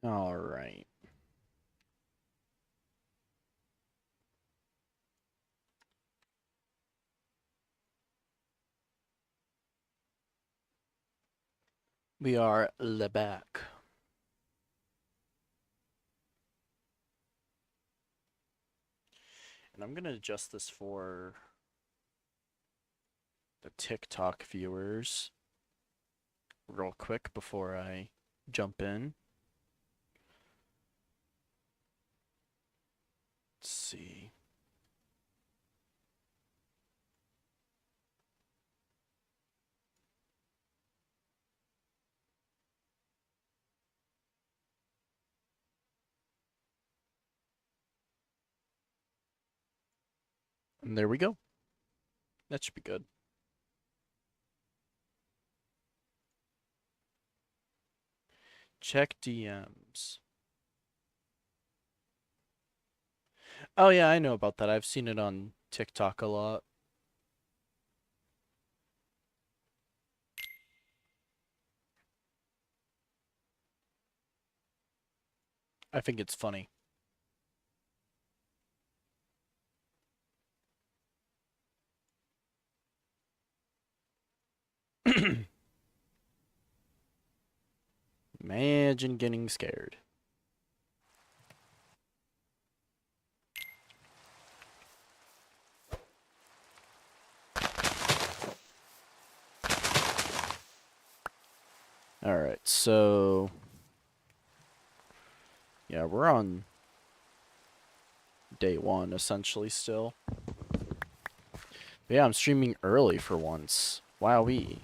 All right. We are back. And I'm going to adjust this for the TikTok viewers real quick before I jump in. Let's see. And there we go. That should be good. Check DMs. Oh yeah, I know about that. I've seen it on TikTok a lot. I think it's funny. Imagine getting scared. All right, so yeah, we're on day one essentially still. But yeah, I'm streaming early for once. Wowee.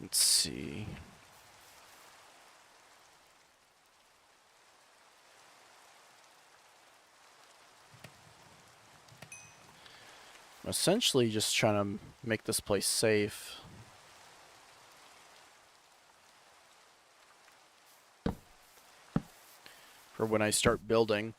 Let's see. I'm essentially just trying to make this place safe. For when I start building.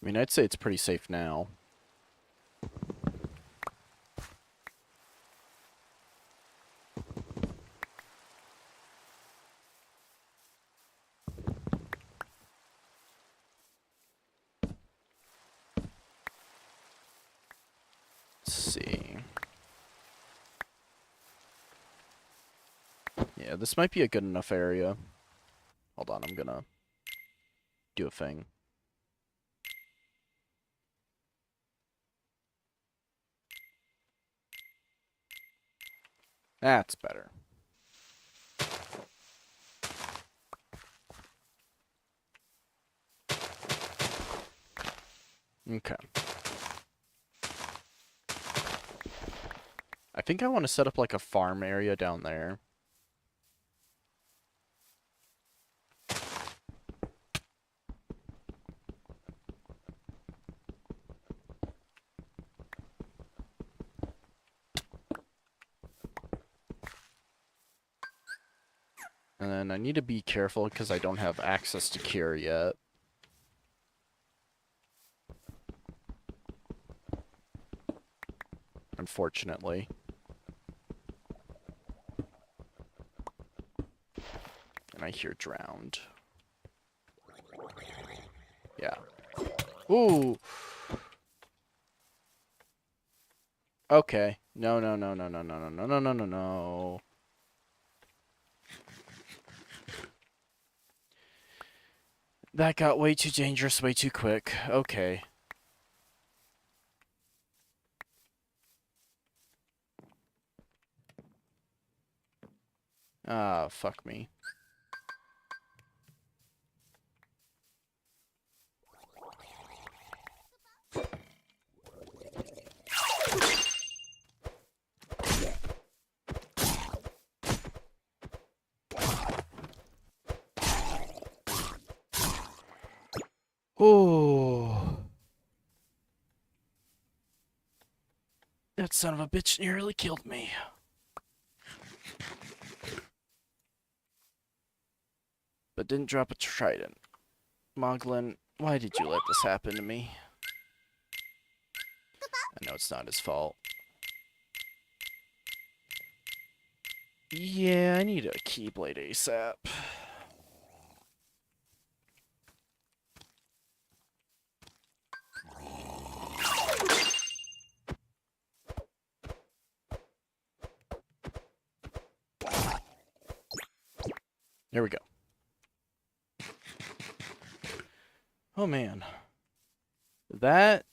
I mean, I'd say it's pretty safe now. Let's see. Yeah, this might be a good enough area. Hold on, I'm gonna do a thing. That's better. Okay. I think I want to set up like a farm area down there. And then I need to be careful because I don't have access to cure yet. Unfortunately. And I hear drowned. Yeah. Ooh. Okay. No, no, no, no, no, no, no, no, no, no, no, no. That got way too dangerous, way too quick. Okay. Ah, fuck me. Oh. son of a bitch nearly killed me. But didn't drop a trident. Moglin, why did you let this happen to me? I know it's not his fault. Yeah, I need a Keyblade ASAP. There we go. Oh man. That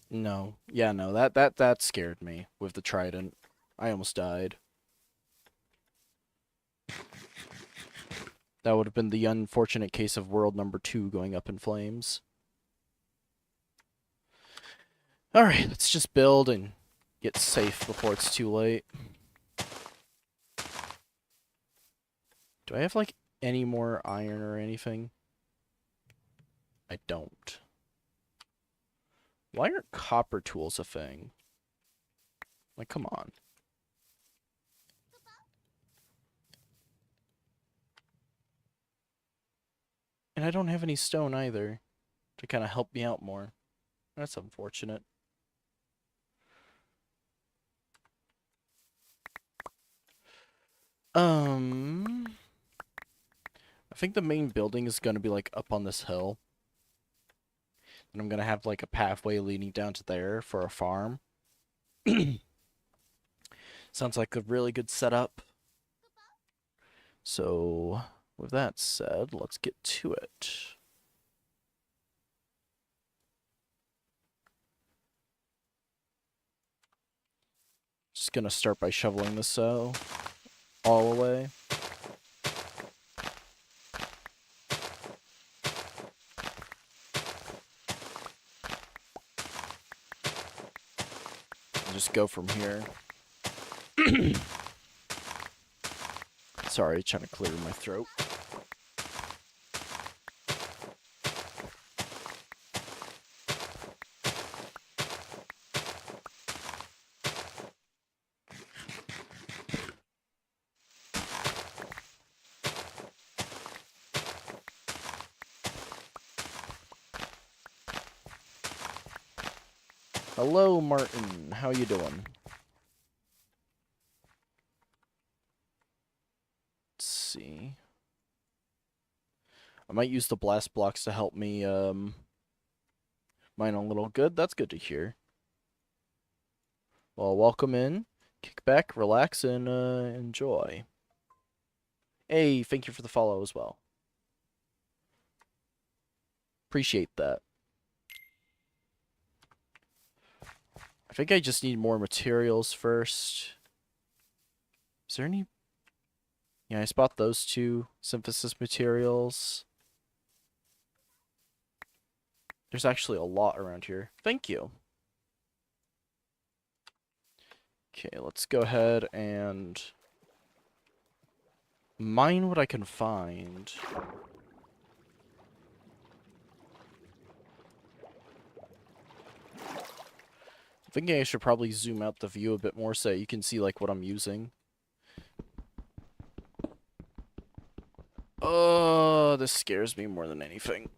no. Yeah, no. That scared me with the trident. I almost died. That would have been the unfortunate case of world number 2 going up in flames. Alright, let's just build and get safe before it's too late. Do I have, like, any more iron or anything? I don't. Why aren't copper tools a thing? Like, come on. And I don't have any stone either to kind of help me out more. That's unfortunate. I think the main building is going to be, like, up on this hill. And I'm going to have, like, a pathway leading down to there for a farm. Sounds like a really good setup. So, with that said, let's get to it. Just going to start by shoveling this all away. Just go from here. Sorry, trying to clear my throat. Hello, Martin. How you doing? Let's see. I might use the blast blocks to help me mine a little. Good. That's good to hear. Well, welcome in. Kick back, relax, and enjoy. Hey, thank you for the follow as well. Appreciate that. I think I just need more materials first. Is there any... Yeah, I spot those 2 synthesis materials. There's actually a lot around here. Thank you. Okay, let's go ahead and mine what I can find. I'm thinking I should probably zoom out the view a bit more so you can see, like, what I'm using. Oh, this scares me more than anything.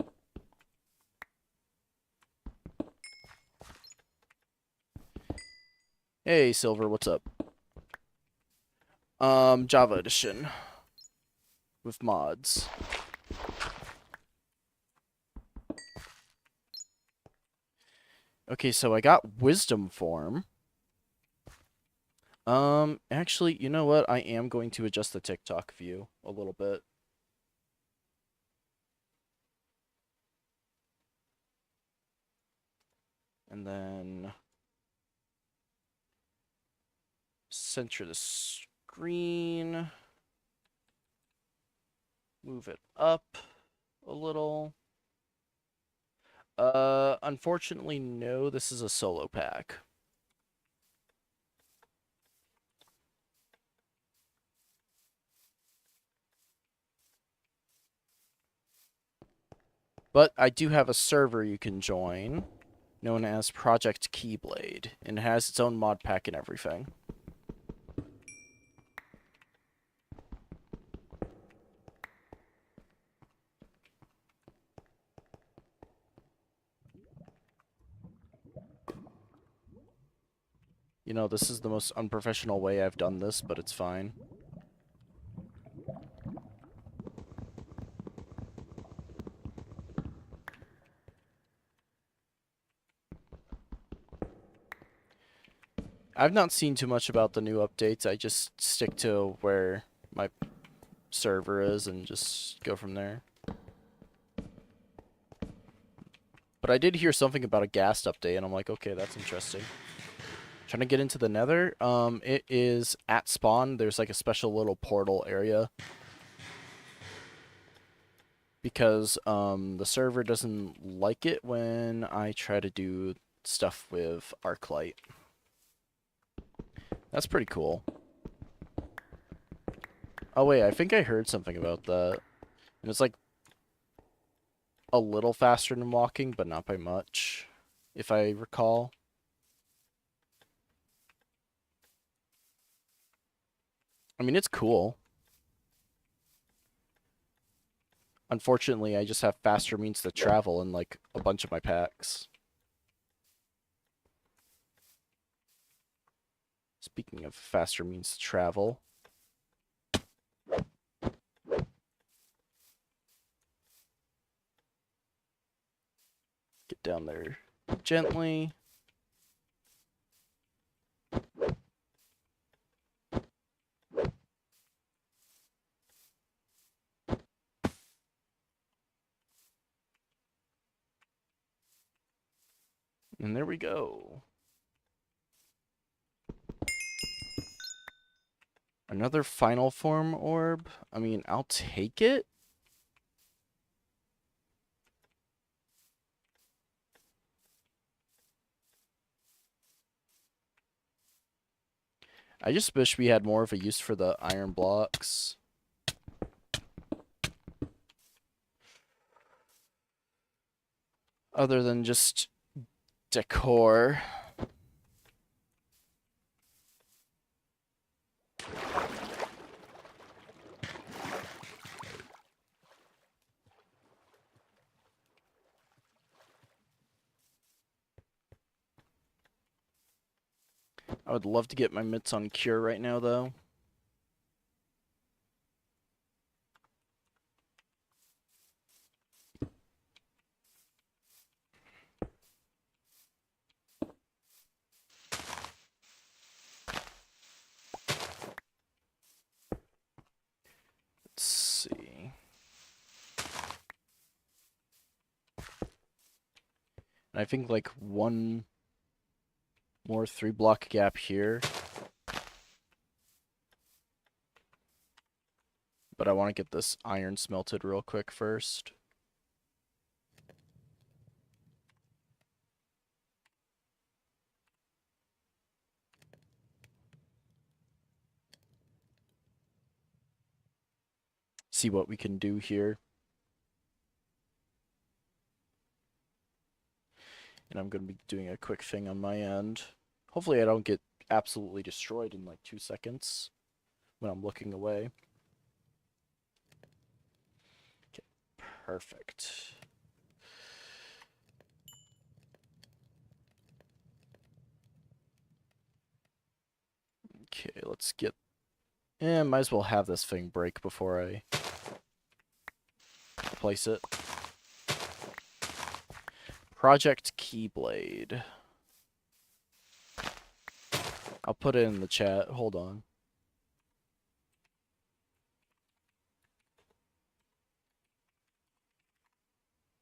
Hey, Silver, what's up? Java Edition. With mods. Okay, so I got Wisdom Form. Actually, you know what? I am going to adjust the TikTok view a little bit. And then center the screen. Move it up a little. Unfortunately, no, this is a solo pack. But I do have a server you can join. known as Project Keyblade, and it has its own mod pack and everything. You know, this is the most unprofessional way I've done this, but it's fine. I've not seen too much about the new updates. I just stick to where my server is and just go from there. But I did hear something about a ghast update, and I'm like, okay, that's interesting. Trying to get into the nether. It is at spawn. There's like a special little portal area. Because the server doesn't like it when I try to do stuff with Arclight. That's pretty cool. Oh wait, I think I heard something about that. And it's like a little faster than walking, but not by much, if I recall. I mean, it's cool. Unfortunately, I just have faster means to travel in like a bunch of my packs. Speaking of faster means to travel. Get down there gently. And there we go. Another final form orb? I mean, I'll take it. I just wish we had more of a use for the iron blocks. Other than just decor. I would love to get my mitts on cure right now, though. Let's see. And I think like one more 3-block gap here. But I want to get this iron smelted real quick first. See what we can do here. And I'm going to be doing a quick thing on my end. Hopefully I don't get absolutely destroyed in like 2 seconds when I'm looking away. Okay, perfect. Okay, let's get... might as well have this thing break before I place it. Project Keyblade. I'll put it in the chat. Hold on.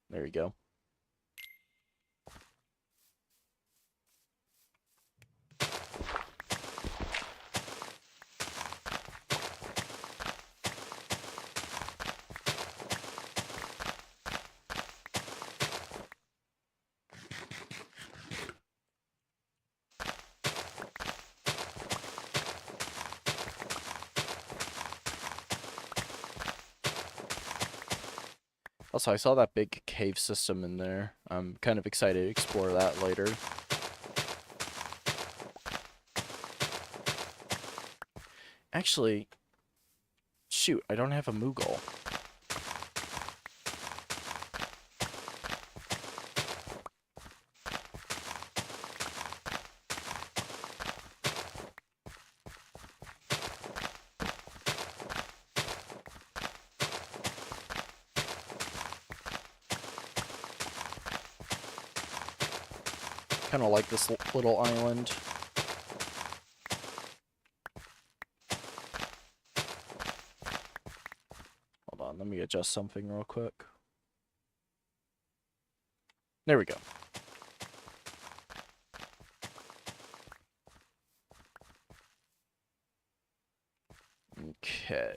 There you go. Also, I saw that big cave system in there. I'm kind of excited to explore that later. Actually, shoot, I don't have a Moogle. Kind of like this little island. Hold on, let me adjust something real quick. There we go. Okay.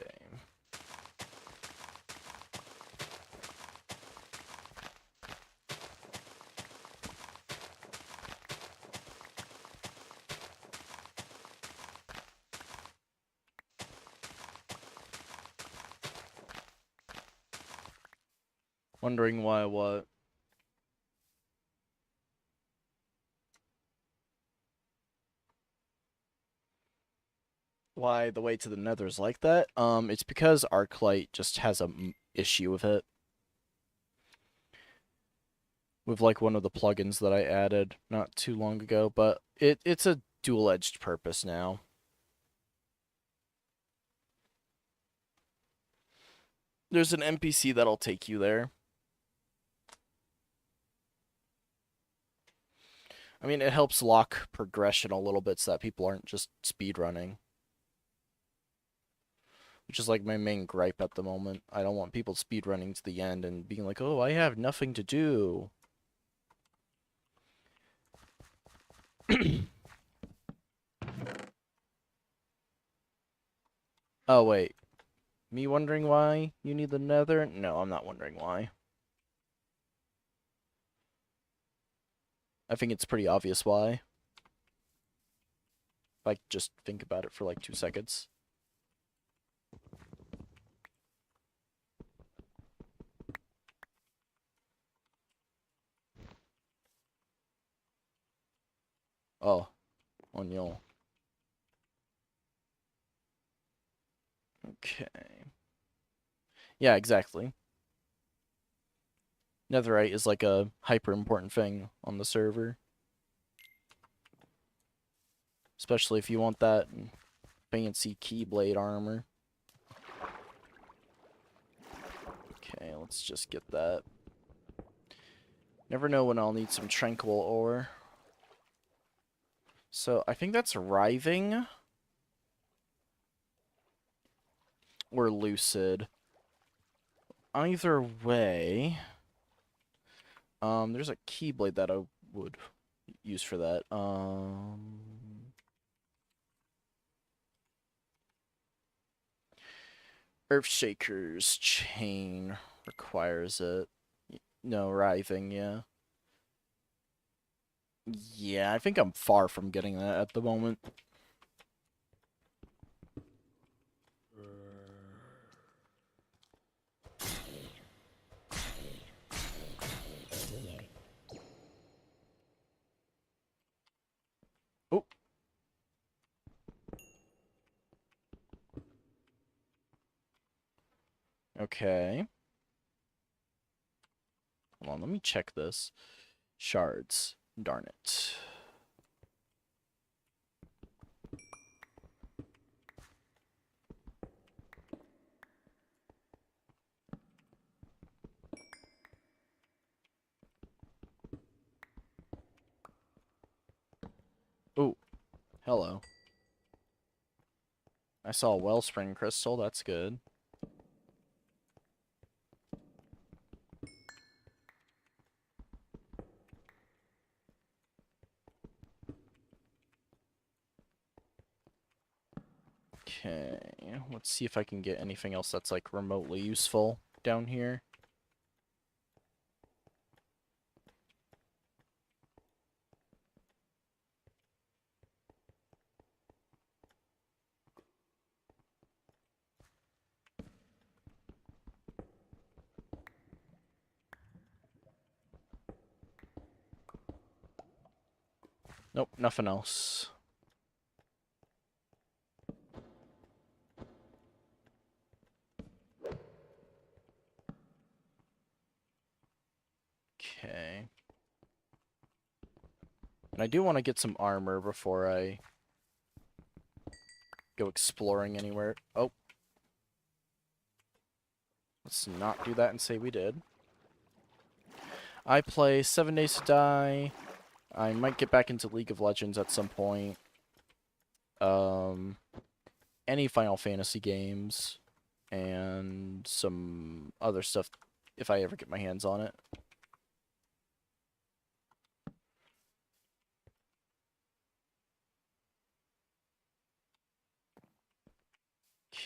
Wondering why what? Why the way to the nether is like that? It's because Arclight just has a issue with it. With like one of the plugins that I added not too long ago, but it's a dual-edged purpose now. There's an NPC that'll take you there. I mean, it helps lock progression a little bit so that people aren't just speedrunning. Which is like my main gripe at the moment. I don't want people speedrunning to the end and being like, oh, I have nothing to do. Oh, wait. Me wondering why you need the nether? No, I'm not wondering why. I think it's pretty obvious why. If I just think about it for like 2 seconds. Oh, no. Okay. Yeah, exactly. Netherite is like a hyper important thing on the server. Especially if you want that fancy keyblade armor. Okay, let's just get that. Never know when I'll need some tranquil ore. So, I think that's Writhing. Or Lucid. Either way... there's a keyblade that I would use for that. Earthshaker's chain requires it. No, Writhing, yeah. Yeah, I think I'm far from getting that at the moment. Oh. Okay. Hold on, let me check this. Shards. Darn it. Oh, hello. I saw a wellspring crystal, that's good. Okay, let's see if I can get anything else that's like remotely useful down here. Nope, nothing else. Okay. And I do want to get some armor before I go exploring anywhere. Oh. Let's not do that and say we did. I play 7 Days to Die. I might get back into League of Legends at some point. Any Final Fantasy games. And some other stuff if I ever get my hands on it.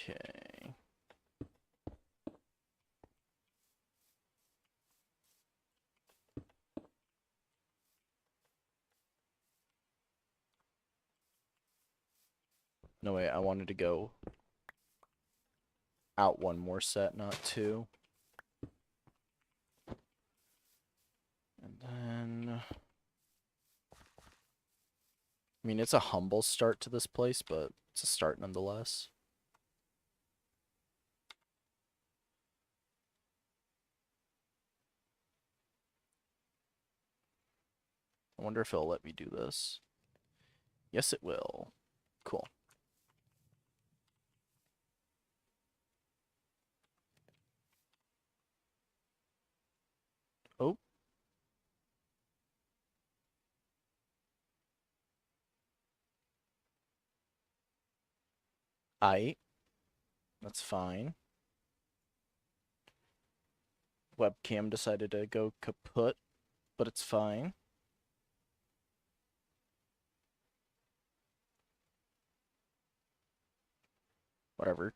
Okay. No, wait, I wanted to go out one more set, not two. And then... I mean, it's a humble start to this place, but it's a start nonetheless. I wonder if it'll let me do this. Yes, it will. Cool. Oh. That's fine. Webcam decided to go kaput, but it's fine. Whatever.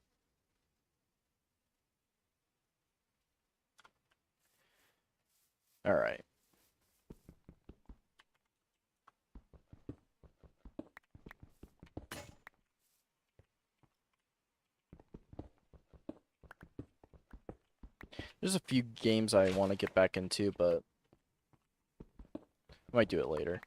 Alright. There's a few games I want to get back into, but I might do it later.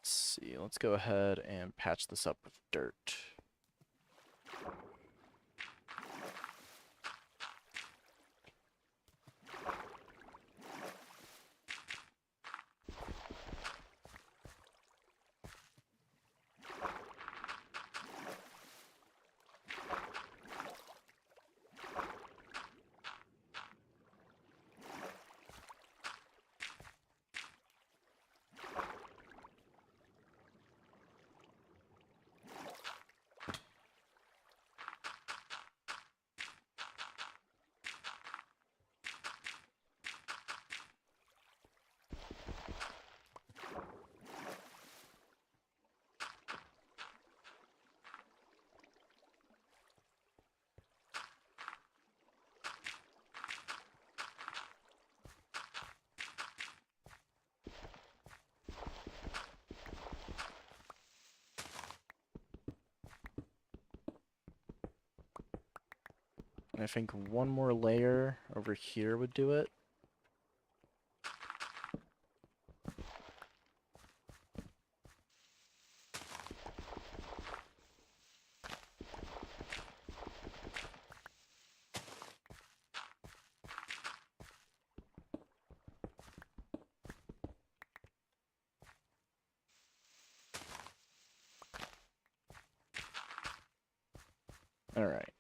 Let's see. Let's go ahead and patch this up with dirt. And I think one more layer over here would do it. Alright.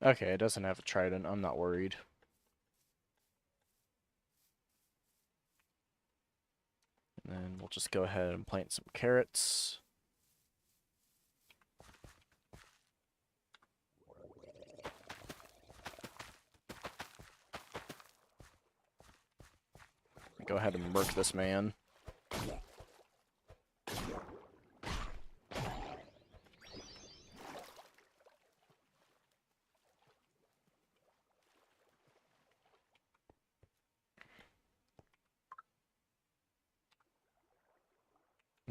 Okay, it doesn't have a trident. I'm not worried. And then we'll just go ahead and plant some carrots. Go ahead and murk this man.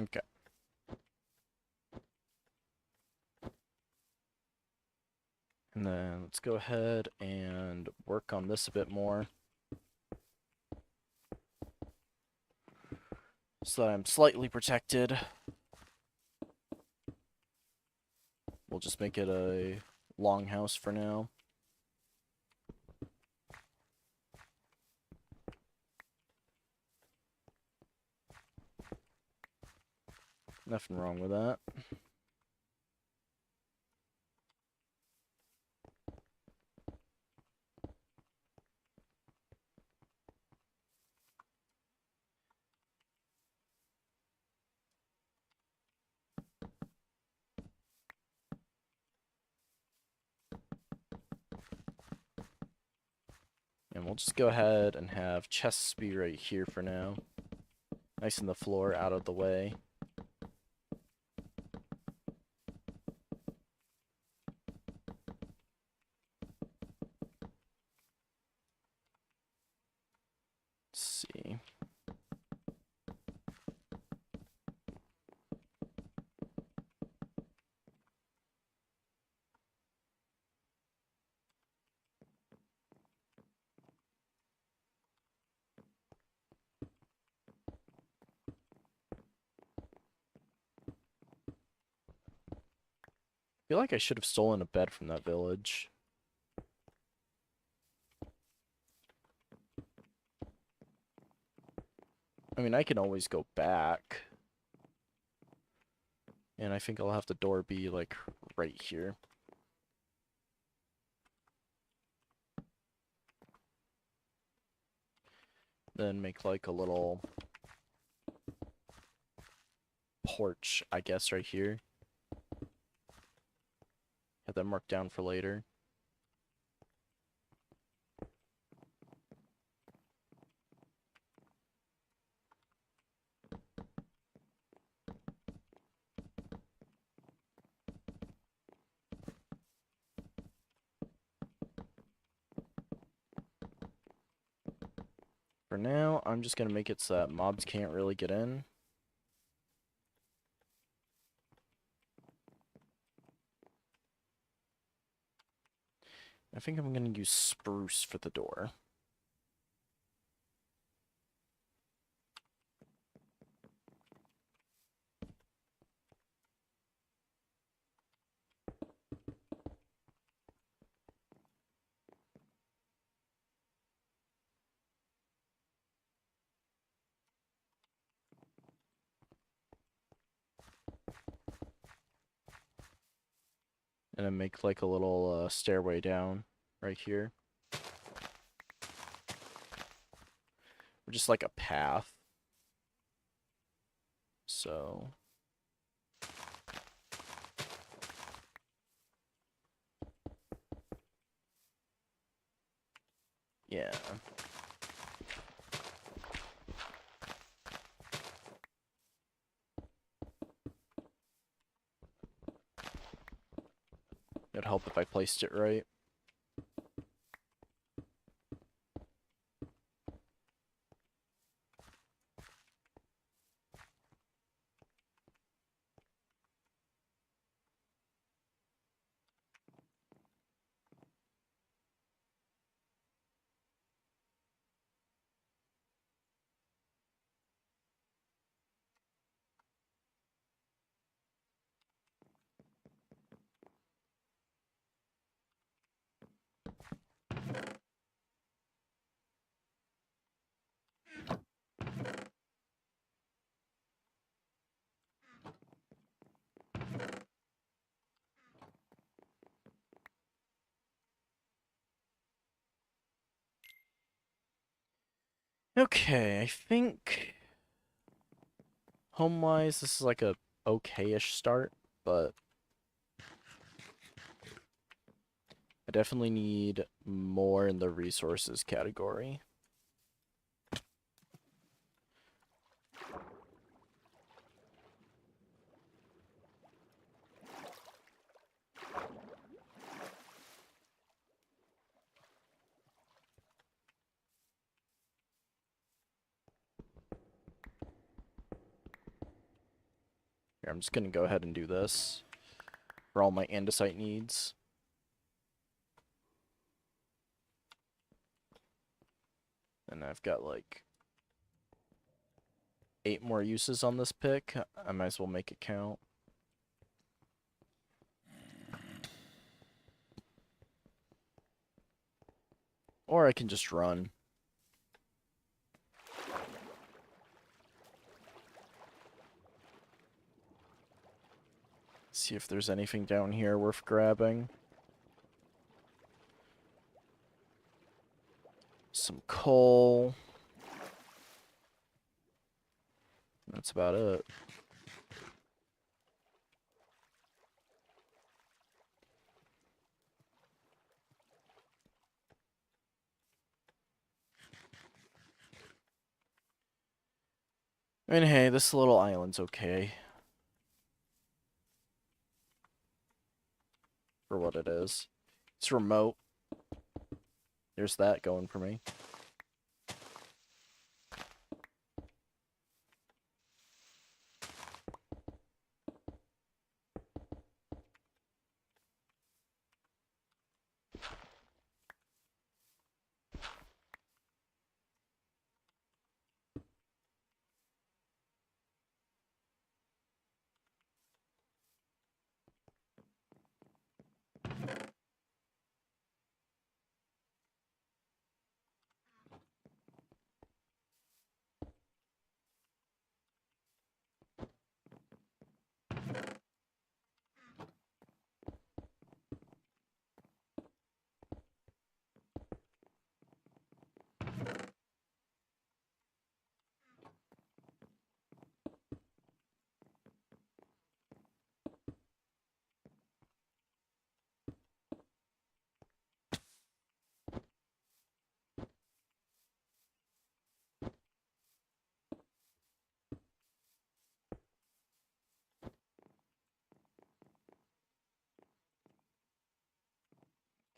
Okay. And then let's go ahead and work on this a bit more, so that I'm slightly protected. We'll just make it a longhouse for now. Nothing wrong with that. And we'll just go ahead and have chests be right here for now. Nice in the floor, out of the way. Let's see. I feel like I should have stolen a bed from that village. I mean, I can always go back. And I think I'll have the door be, like, right here. Then make, like, a little porch, I guess, right here. Have that marked down for later. For now, I'm just going to make it so that mobs can't really get in. I think I'm going to use spruce for the door. And then make like a little stairway down right here. Or just like a path. So... yeah. It'd help if I placed it right. Okay, I think home-wise, this is like a okay-ish start, but I definitely need more in the resources category. Here, I'm just gonna go ahead and do this for all my andesite needs. And I've got like 8 more uses on this pick. I might as well make it count. Or I can just run. See if there's anything down here worth grabbing. Some coal. That's about it. I mean, hey, this little island's okay. For what it is. It's remote. There's that going for me.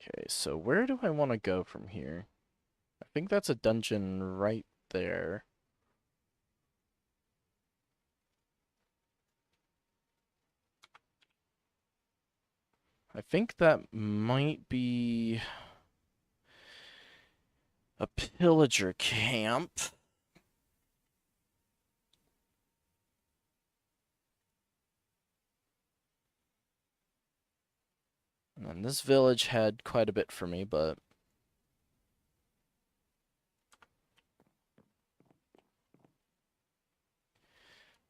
Okay, so where do I want to go from here? I think that's a dungeon right there. I think that might be a pillager camp. And this village had quite a bit for me, but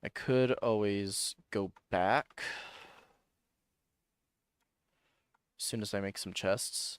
I could always go back as soon as I make some chests.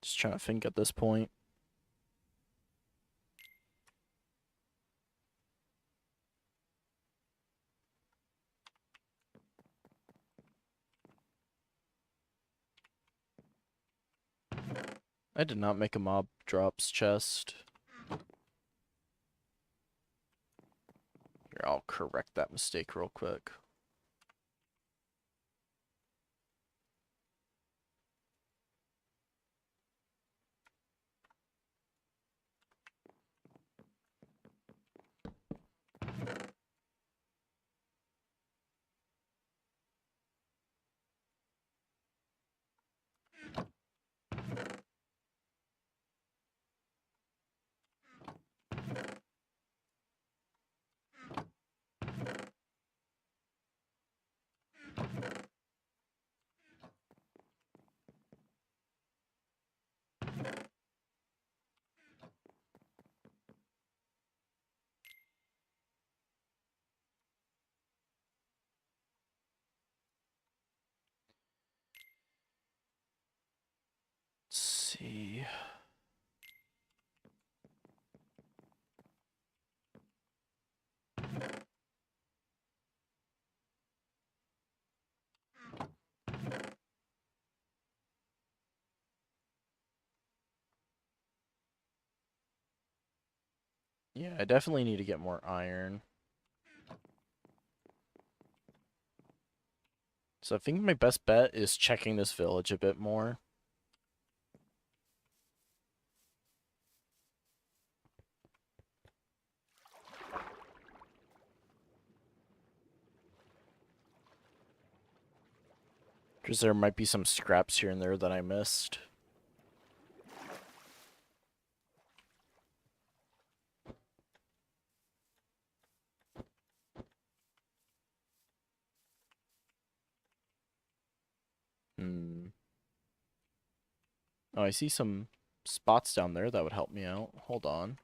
Just trying to think at this point. I did not make a mob drops chest. Here, I'll correct that mistake real quick. Yeah, I definitely need to get more iron. So I think my best bet is checking this village a bit more. Because there might be some scraps here and there that I missed. Hmm. Oh, I see some spots down there that would help me out. Hold on.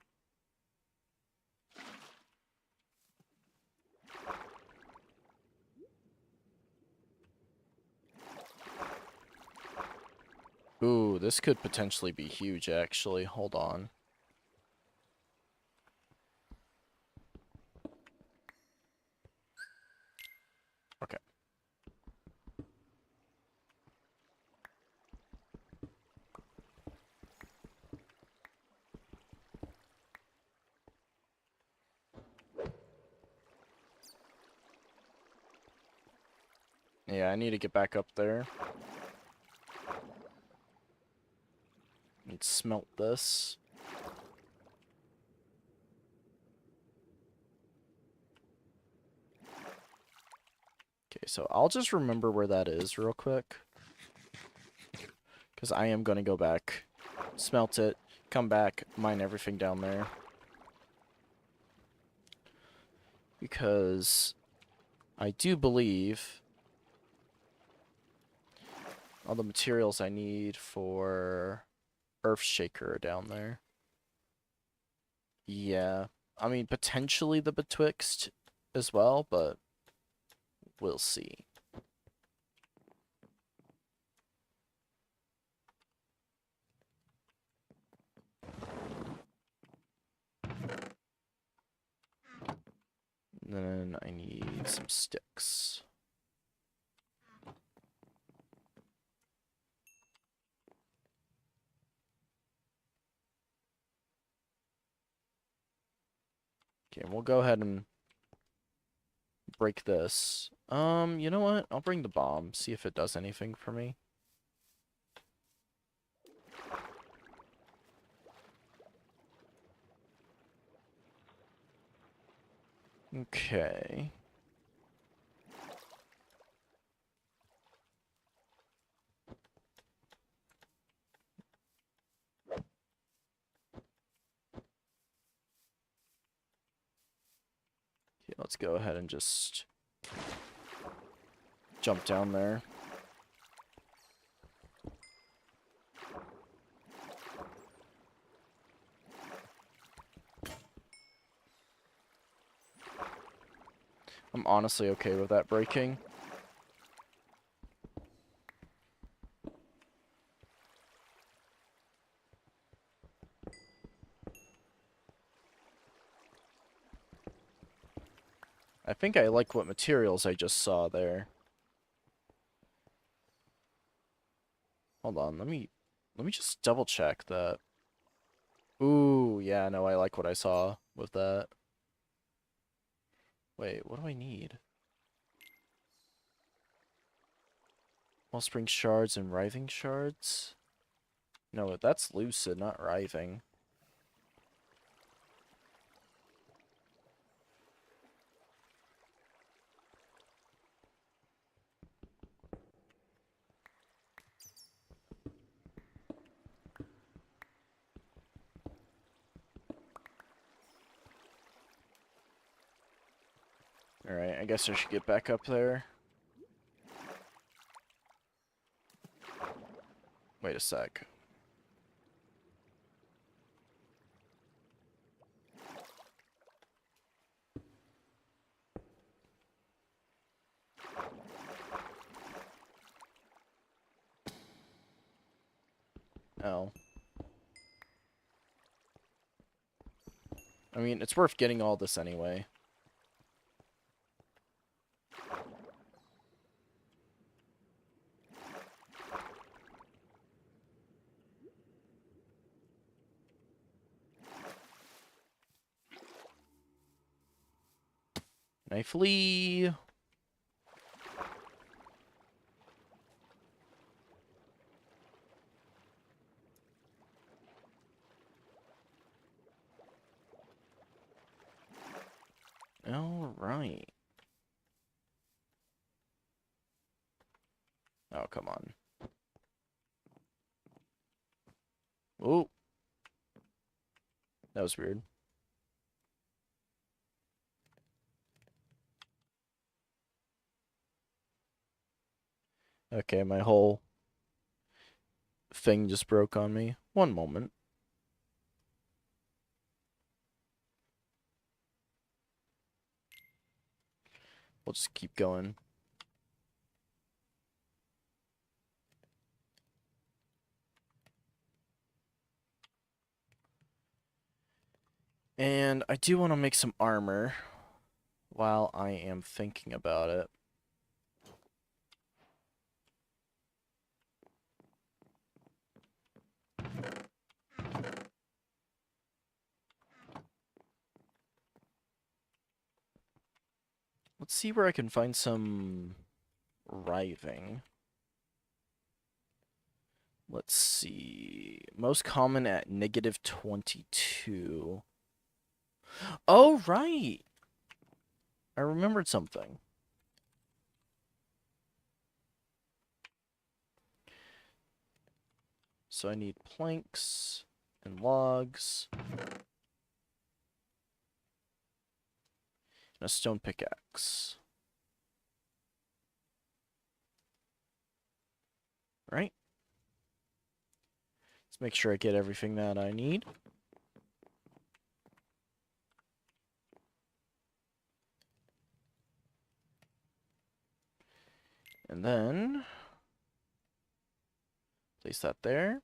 Ooh, this could potentially be huge, actually. Hold on. Okay. Yeah, I need to get back up there. Need to smelt this. Okay, so I'll just remember where that is real quick. Because I am going to go back, smelt it, come back, mine everything down there. Because I do believe all the materials I need for Earthshaker are down there. Yeah. I mean, potentially the Betwixt as well, but we'll see. And then I need some sticks. Okay, and we'll go ahead and break this. You know what? I'll bring the bomb, see if it does anything for me. Okay. Okay, let's go ahead and just jump down there. I'm honestly okay with that breaking. I think I like what materials I just saw there. Hold on, let me just double check that. Ooh, yeah, no, I like what I saw with that. Wait, what do I need? Wellspring shards and writhing shards? No, that's lucid, not writhing. Alright, I guess I should get back up there. Wait a sec. Oh. I mean, it's worth getting all this anyway. Can I flee? All right. Oh, come on. Oh, that was weird. Okay, my whole thing just broke on me. One moment. We'll just keep going. And I do want to make some armor while I am thinking about it. Let's see where I can find some writhing. Let's see. Most common at -22. Oh, right. I remembered something. So I need planks and logs and a stone pickaxe. Right? Let's make sure I get everything that I need. And then place that there.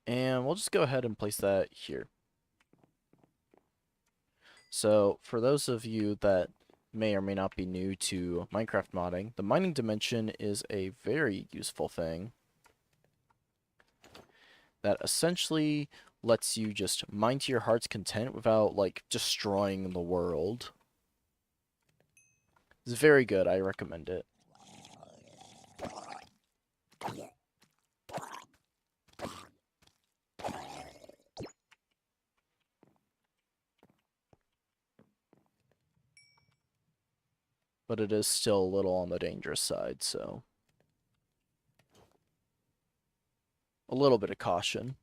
And we'll just go ahead and place that here. So for those of you that may or may not be new to Minecraft modding, the mining dimension is a very useful thing that essentially lets you just mine to your heart's content without, like, destroying the world. It's very good. I recommend it. But it is still a little on the dangerous side, so a little bit of caution.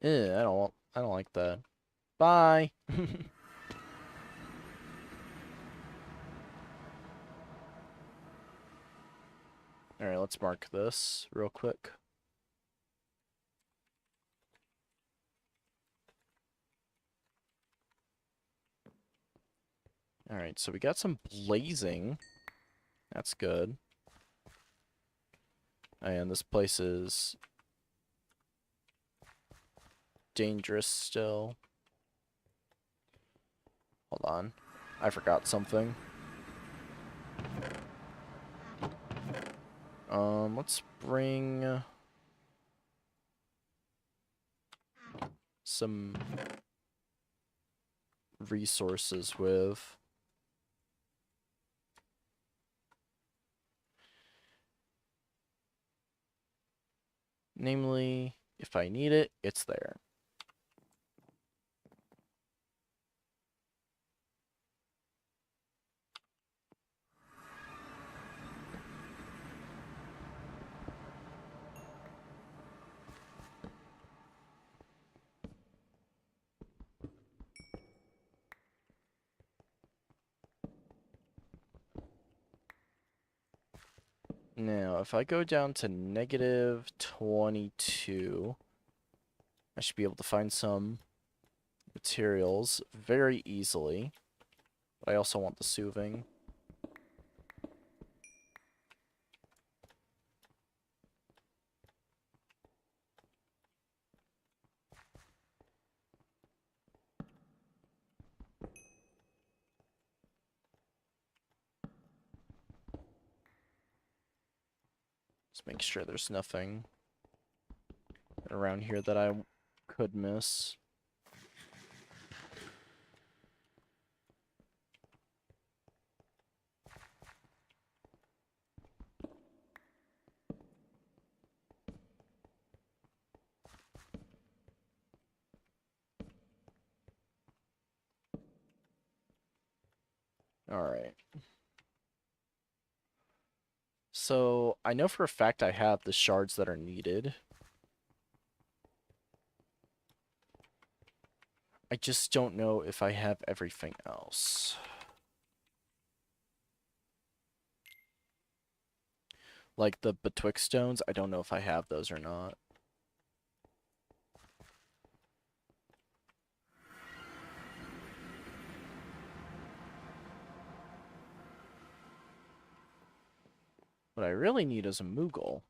I don't like that. Bye. Alright, let's mark this real quick. Alright, so we got some blazing. That's good. And this place is dangerous still. Hold on. I forgot something. Let's bring some resources with. Namely, if I need it, it's there. Now, if I go down to -22, I should be able to find some materials very easily. But I also want the soothing. Let's make sure there's nothing around here that I could miss. Alright. So, I know for a fact I have the shards that are needed. I just don't know if I have everything else. Like the betwixt stones, I don't know if I have those or not. What I really need is a Moogle.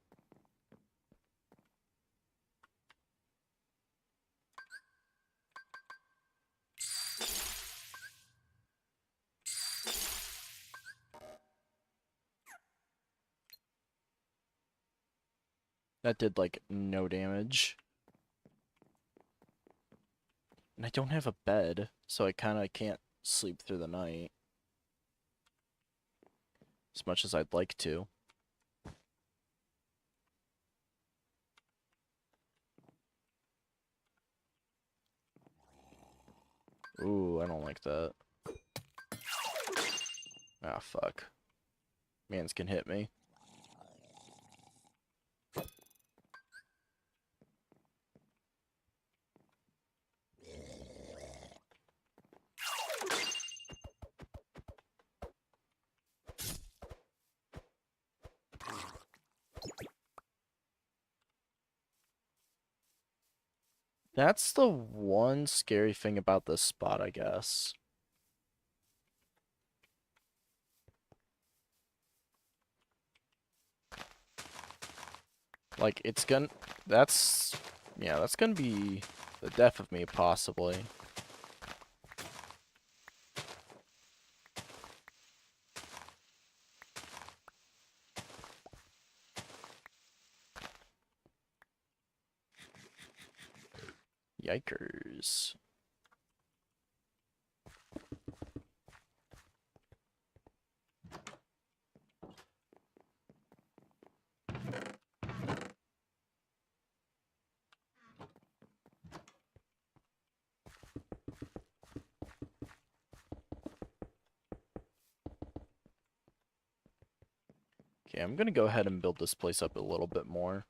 That did, like, no damage. And I don't have a bed, so I kind of can't sleep through the night. As much as I'd like to. Ooh, I don't like that. Ah, fuck. Mans can hit me. That's the one scary thing about this spot, I guess. Like, it's gonna... That's... Yeah, that's gonna be the death of me, possibly. Yikers. Okay, I'm gonna go ahead and build this place up a little bit more.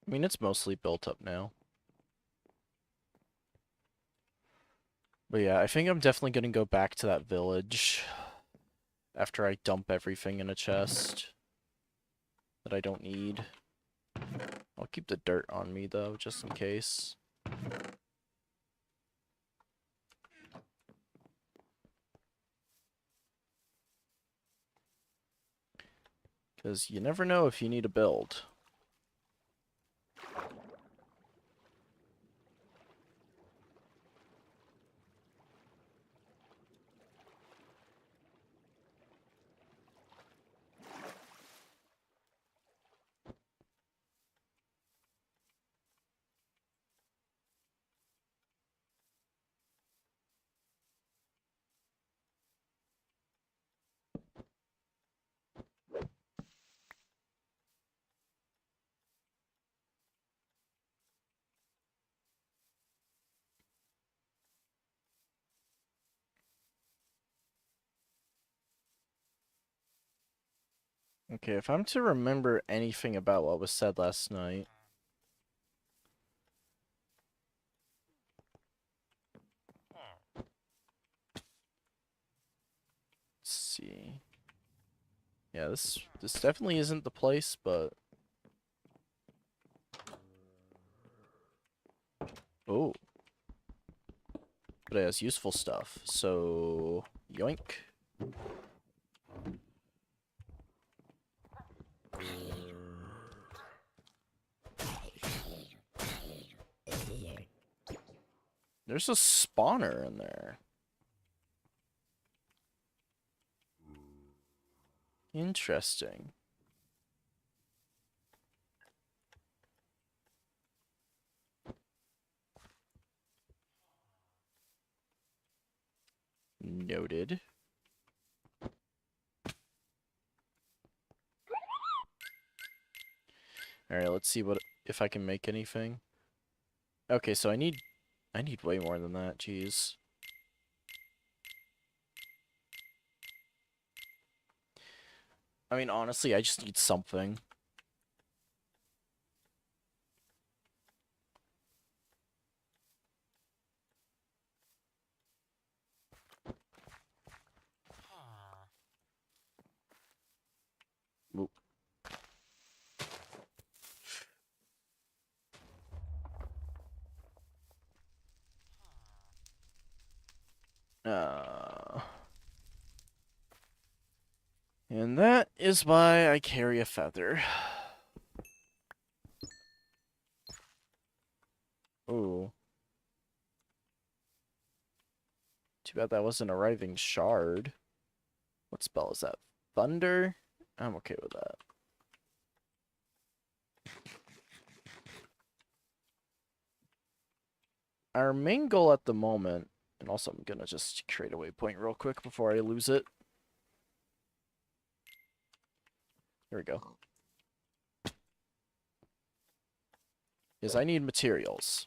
I mean, it's mostly built up now. But yeah, I think I'm definitely gonna go back to that village after I dump everything in a chest that I don't need. I'll keep the dirt on me, though, just in case. Because you never know if you need a build. Okay, if I'm to remember anything about what was said last night... Yeah, this definitely isn't the place, but oh, but it has useful stuff. So yoink. There's a spawner in there. Interesting. Noted. Alright, let's see what if I can make anything. Okay, so I need way more than that, jeez. I mean, honestly, I just need something. Oop. And that is why I carry a feather. Ooh. Too bad that wasn't a riving shard. What spell is that? Thunder? I'm okay with that. Our main goal at the moment, and also I'm gonna just create a waypoint real quick before I lose it. Here we go. Is I need materials.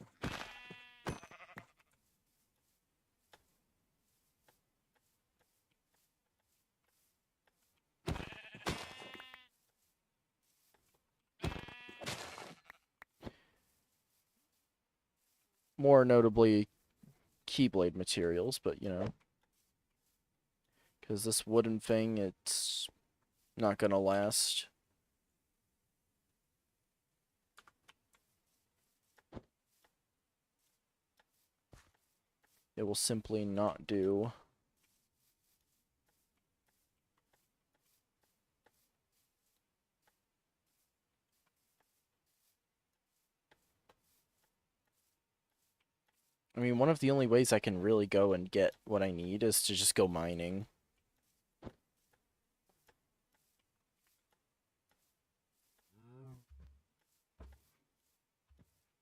More notably, keyblade materials, but you know. Because this wooden thing, it's not gonna last. It will simply not do. I mean, one of the only ways I can really go and get what I need is to just go mining.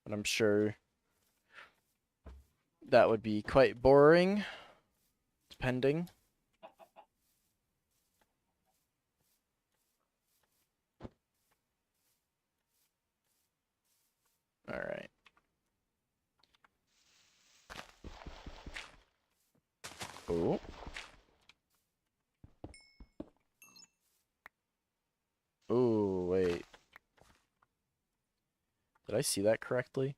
But I'm sure that would be quite boring, depending. Alright. Oh. Ooh, wait. Did I see that correctly?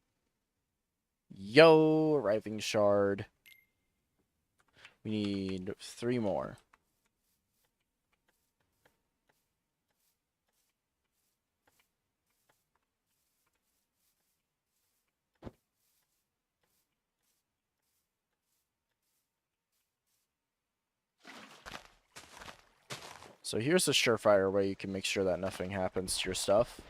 Yo, arriving shard. We need 3 more. So here's a surefire way you can make sure that nothing happens to your stuff.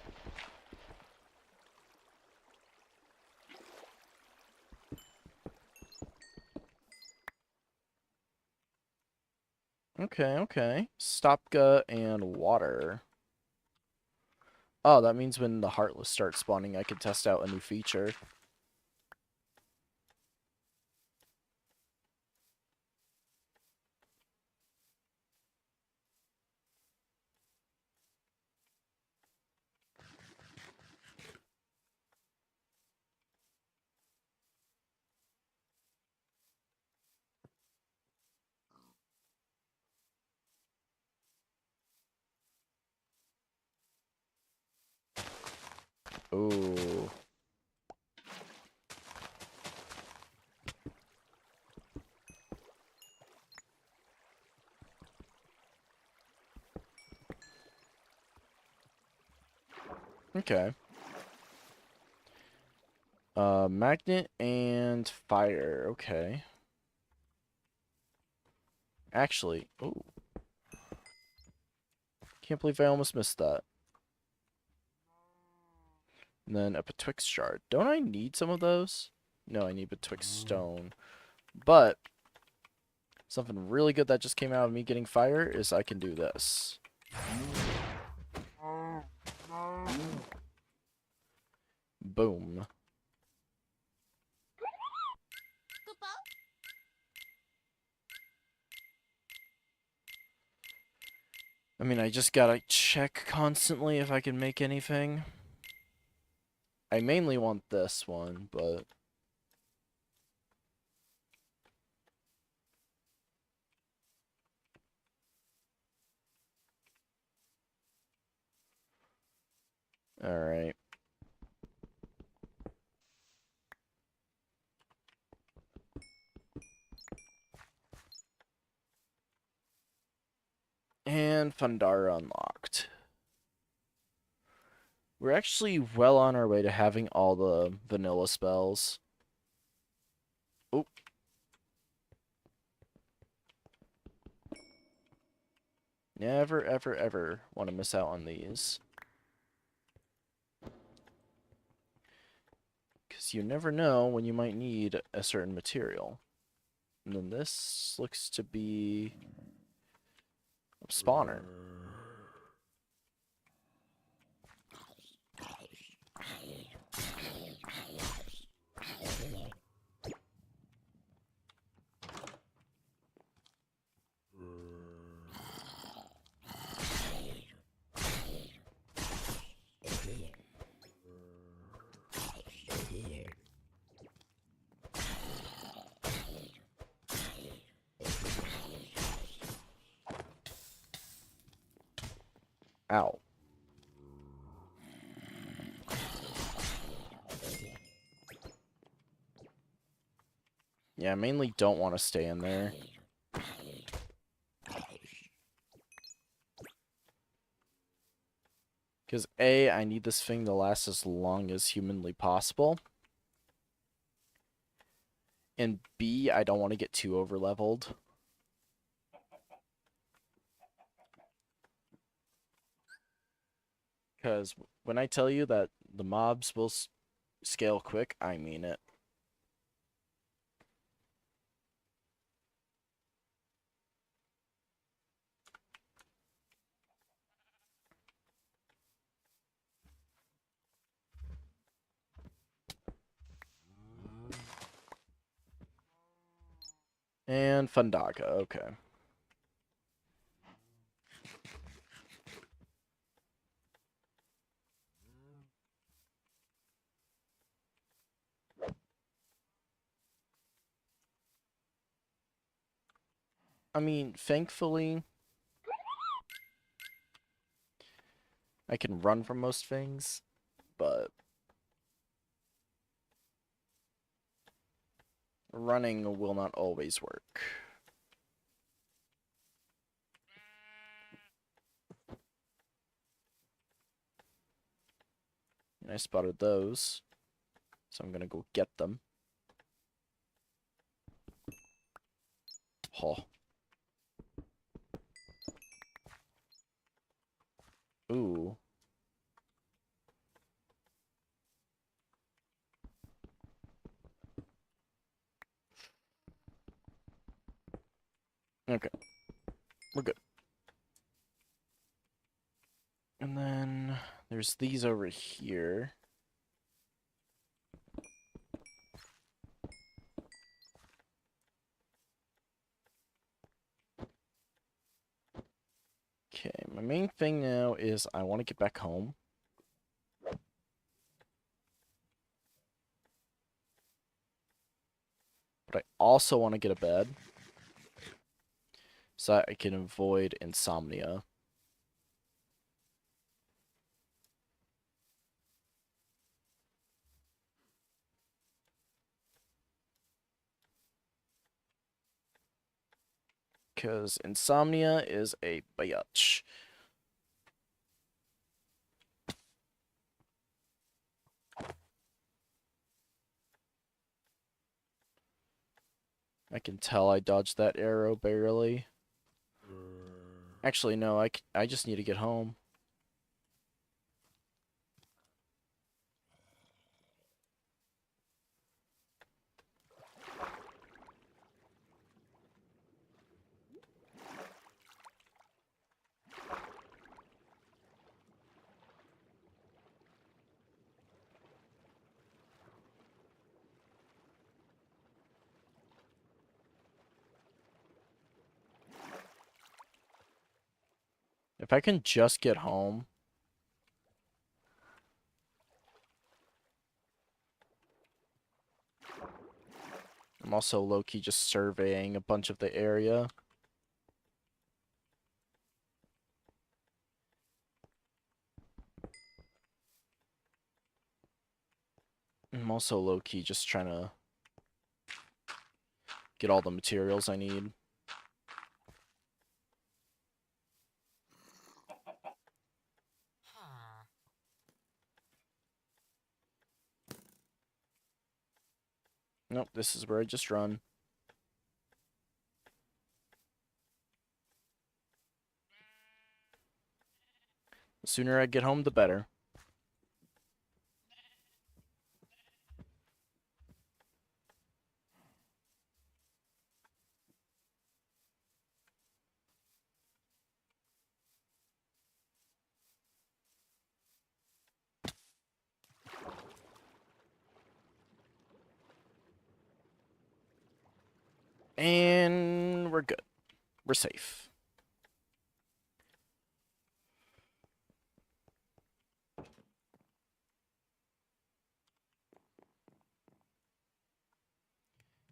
Okay, okay. Stopka and water. Oh, that means when the Heartless start spawning, I can test out a new feature. Ooh. Okay. Magnet and fire. Okay. Actually, ooh. Can't believe I almost missed that. And then a betwixt shard. Don't I need some of those? No, I need betwixt stone. But something really good that just came out of me getting fire is I can do this. Boom. I mean, I just gotta check constantly if I can make anything. I mainly want this one, but... Alright. And Fundara unlocked. We're actually well on our way to having all the vanilla spells. Oh. Never, ever, ever want to miss out on these. Because you never know when you might need a certain material. And then this looks to be a spawner. Ow. Yeah, I mainly don't want to stay in there. Because A, I need this thing to last as long as humanly possible. And B, I don't want to get too overleveled. Because when I tell you that the mobs will scale quick, I mean it. And Fundaka, okay. I mean, thankfully, I can run from most things, but running will not always work. And I spotted those, so I'm gonna go get them. Oh. Ooh. Okay. We're good. And then there's these over here. Okay, my main thing now is I want to get back home. But I also want to get a bed. So I can avoid insomnia. Because insomnia is a bitch. I can tell I dodged that arrow barely. Actually, no, I just need to get home. If I can just get home. I'm also low-key just surveying a bunch of the area. I'm also low-key just trying to get all the materials I need. Nope, this is where I just run. The sooner I get home, the better. And we're good. We're safe.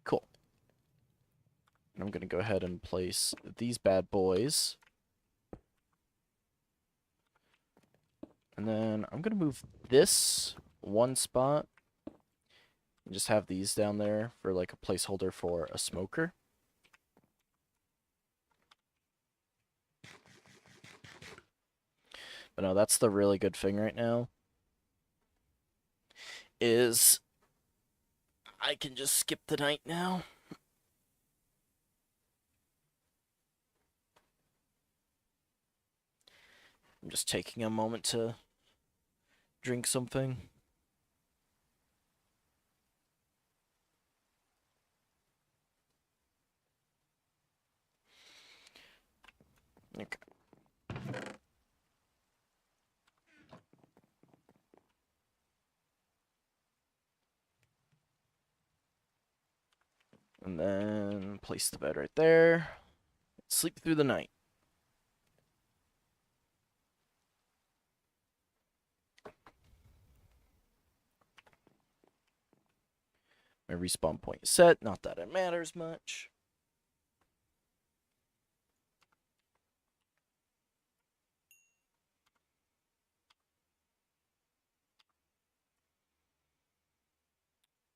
Cool. I'm going to go ahead and place these bad boys. And then I'm going to move this one spot. And just have these down there for like a placeholder for a smoker. But no, that's the really good thing right now. Is I can just skip the night now. I'm just taking a moment to drink something. Okay. And then place the bed right there. Sleep through the night. My respawn point is set. Not that it matters much.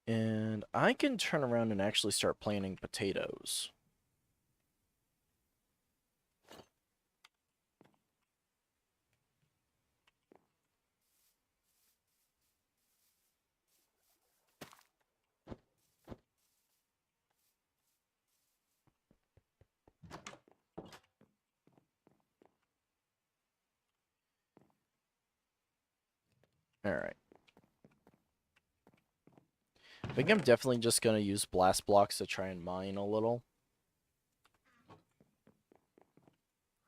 And I can turn around and actually start planting potatoes. Alright. I think I'm definitely just going to use blast blocks to try and mine a little.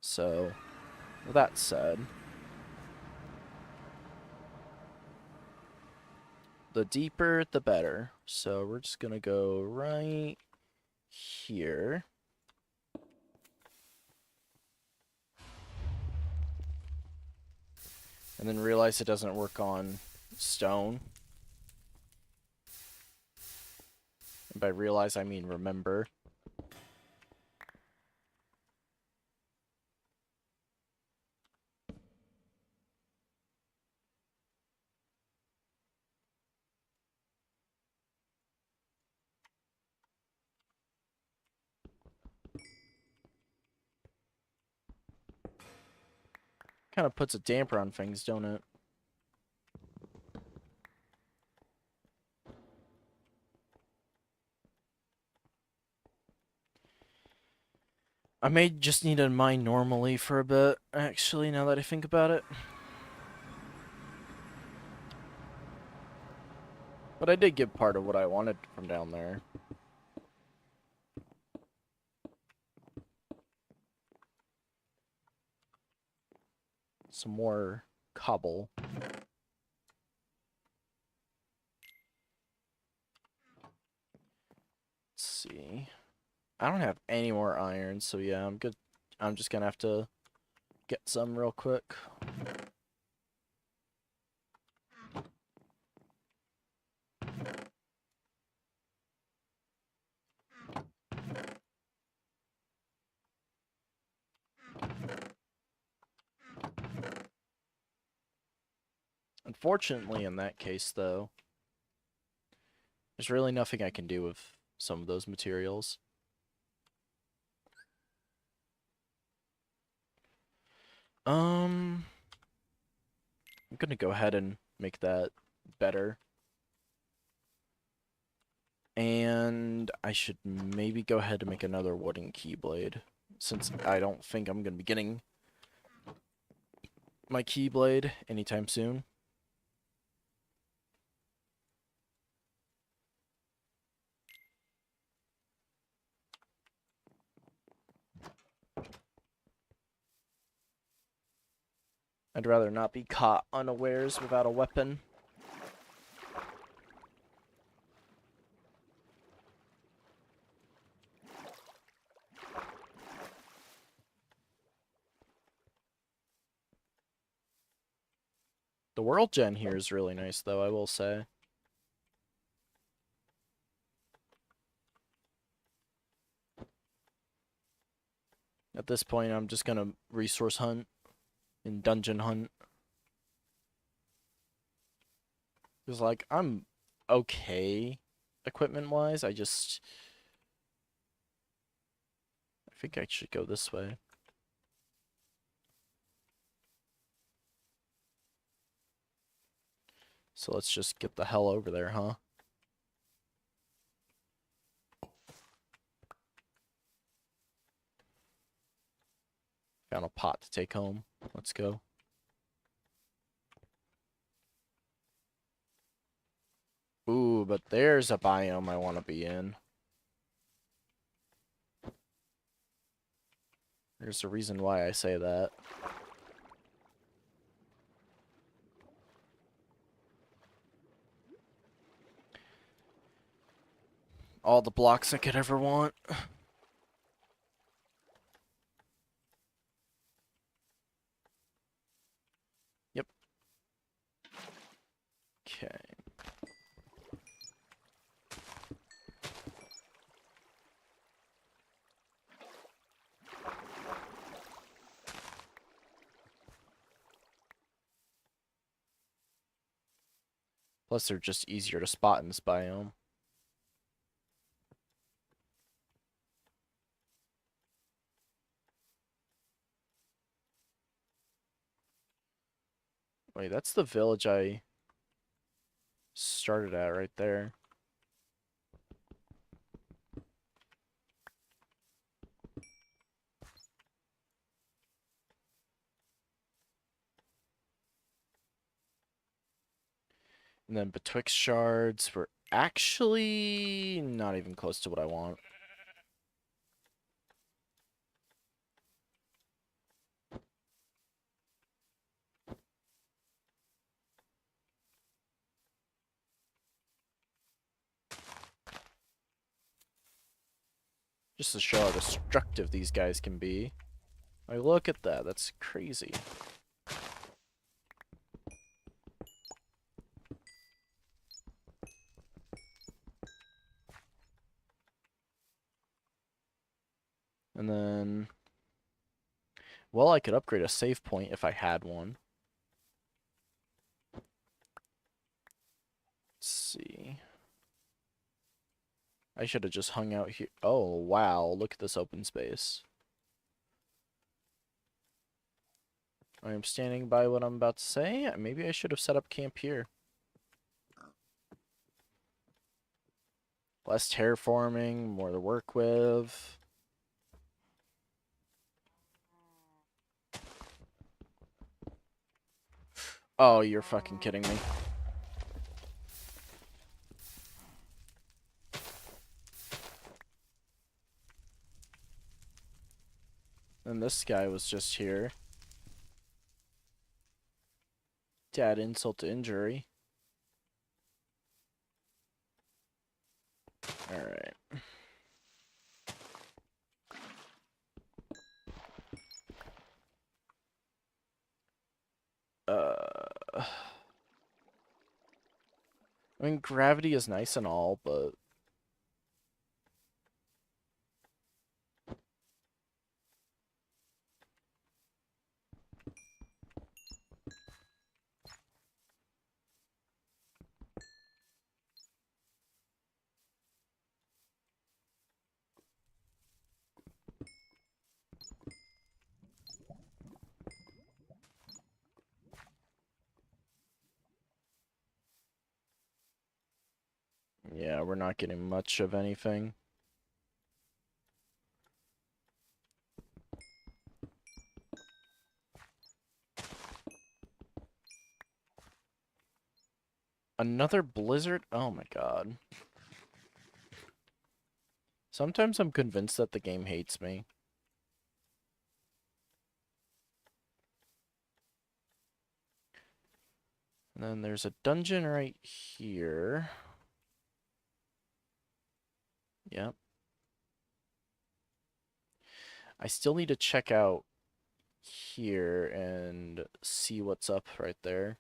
So, with that said, the deeper, the better. So we're just going to go right here. And then realize it doesn't work on stone. And by realize, I mean remember. Kind of puts a damper on things, don't it? I may just need to mine normally for a bit, actually, now that I think about it. But I did get part of what I wanted from down there. Some more cobble. Let's see. I don't have any more iron, so yeah, I'm good. I'm just gonna have to get some real quick. Unfortunately, in that case, though, there's really nothing I can do with some of those materials. I'm gonna go ahead and make that better. And I should maybe go ahead and make another wooden keyblade, since I don't think I'm gonna be getting my keyblade anytime soon. I'd rather not be caught unawares without a weapon. The world gen here is really nice, though, I will say. At this point, I'm just gonna resource hunt and dungeon hunt. Because, like, I'm okay equipment-wise. I think I should go this way. So let's just get the hell over there, huh? Found a pot to take home. Let's go. Ooh, but there's a biome I want to be in. There's a reason why I say that. All the blocks I could ever want. Yep. Okay. Plus, they're just easier to spot in this biome. Wait, that's the village I started at right there. And then betwixt shards were actually not even close to what I want. Just to show how destructive these guys can be. Like, look at that. That's crazy. And then... well, I could upgrade a save point if I had one. Let's see. I should have just hung out here. Oh, wow. Look at this open space. I am standing by what I'm about to say. Maybe I should have set up camp here. Less terraforming, more to work with. Oh, you're fucking kidding me. And this guy was just here to add insult to injury. Alright. I mean, gravity is nice and all, but yeah, we're not getting much of anything. Another blizzard? Oh my god. Sometimes I'm convinced that the game hates me. And then there's a dungeon right here. Yep. I still need to check out here and see what's up right there.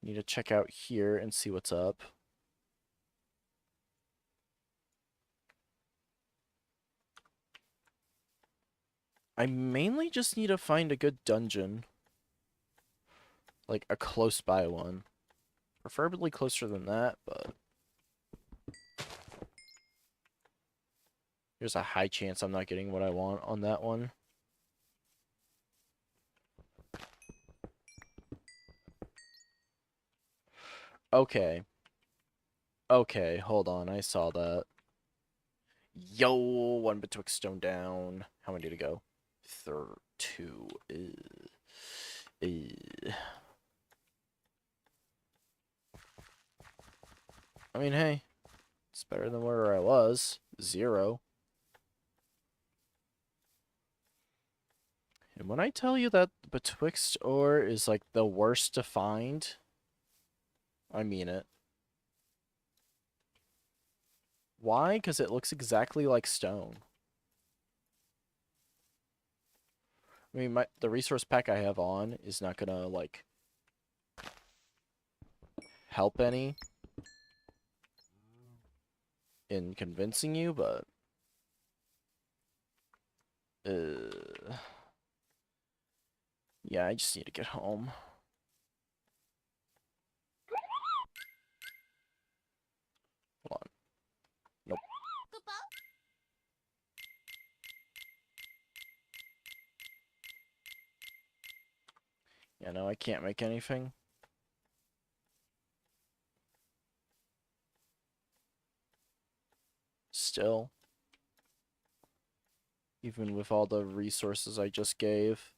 Need to check out here and see what's up. I mainly just need to find a good dungeon. Like a close by one. Preferably closer than that, but there's a high chance I'm not getting what I want on that one. Okay. Okay, hold on. I saw that. Yo, one betwixt stone down. How many to go? Two. I mean, hey, it's better than where I was. 0. And when I tell you that betwixt ore is like the worst to find, I mean it. Why? Because it looks exactly like stone. I mean, the resource pack I have on is not gonna, like, help any in convincing you, but... yeah, I just need to get home. Hold on. Nope. Yeah, no, I can't make anything. Still. Even with all the resources I just gave.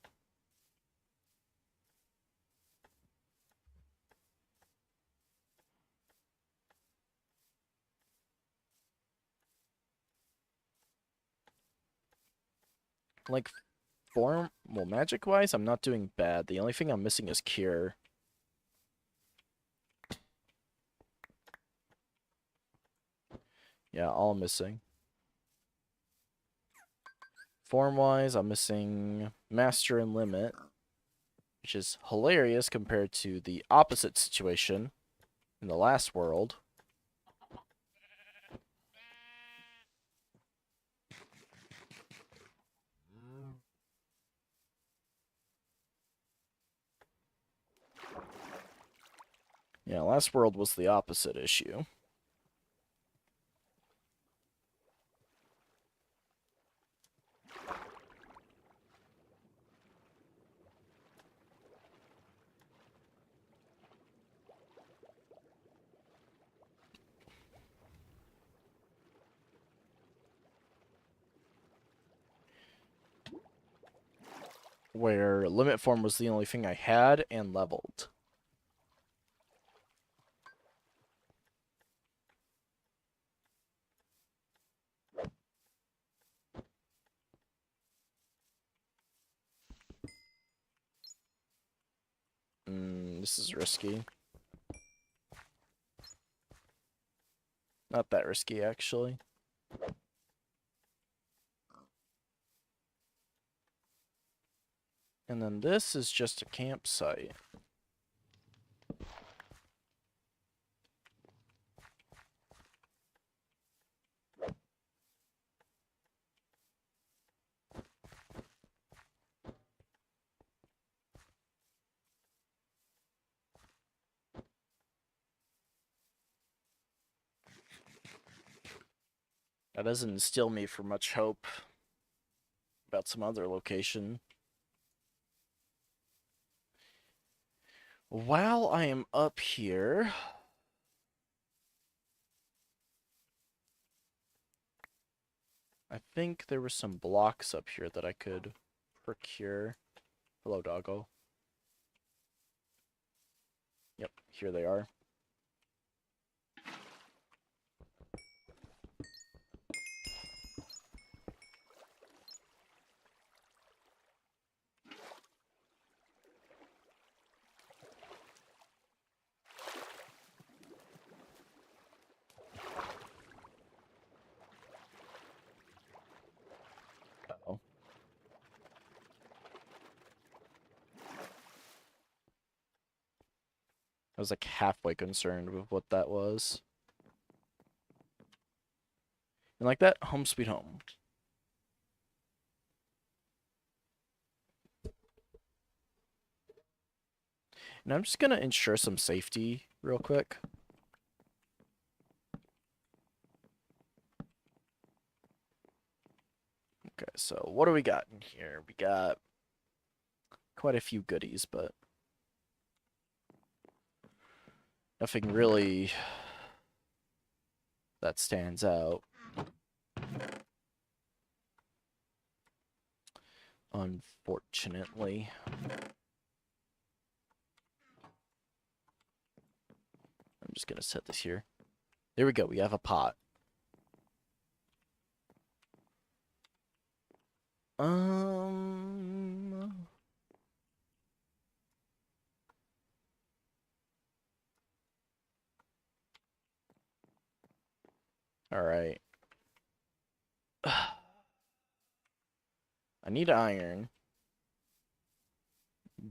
Like, well, magic-wise, I'm not doing bad. The only thing I'm missing is cure. Yeah, all I'm missing. Form-wise, I'm missing Master and Limit, which is hilarious compared to the opposite situation in the last world. Yeah, last world was the opposite issue. where limit form was the only thing I had and leveled. This is risky. Not that risky, actually. And then this is just a campsite. That doesn't instill me for much hope about some other location. While I am up here, I think there were some blocks up here that I could procure. Hello, doggo. Yep, here they are. Uh-oh. I was like halfway concerned with what that was. And like that, home sweet home. And I'm just gonna ensure some safety real quick. Okay, so what do we got in here? We got quite a few goodies, but nothing really that stands out. Unfortunately. I'm just gonna set this here. There we go, we have a pot. Alright. I need iron.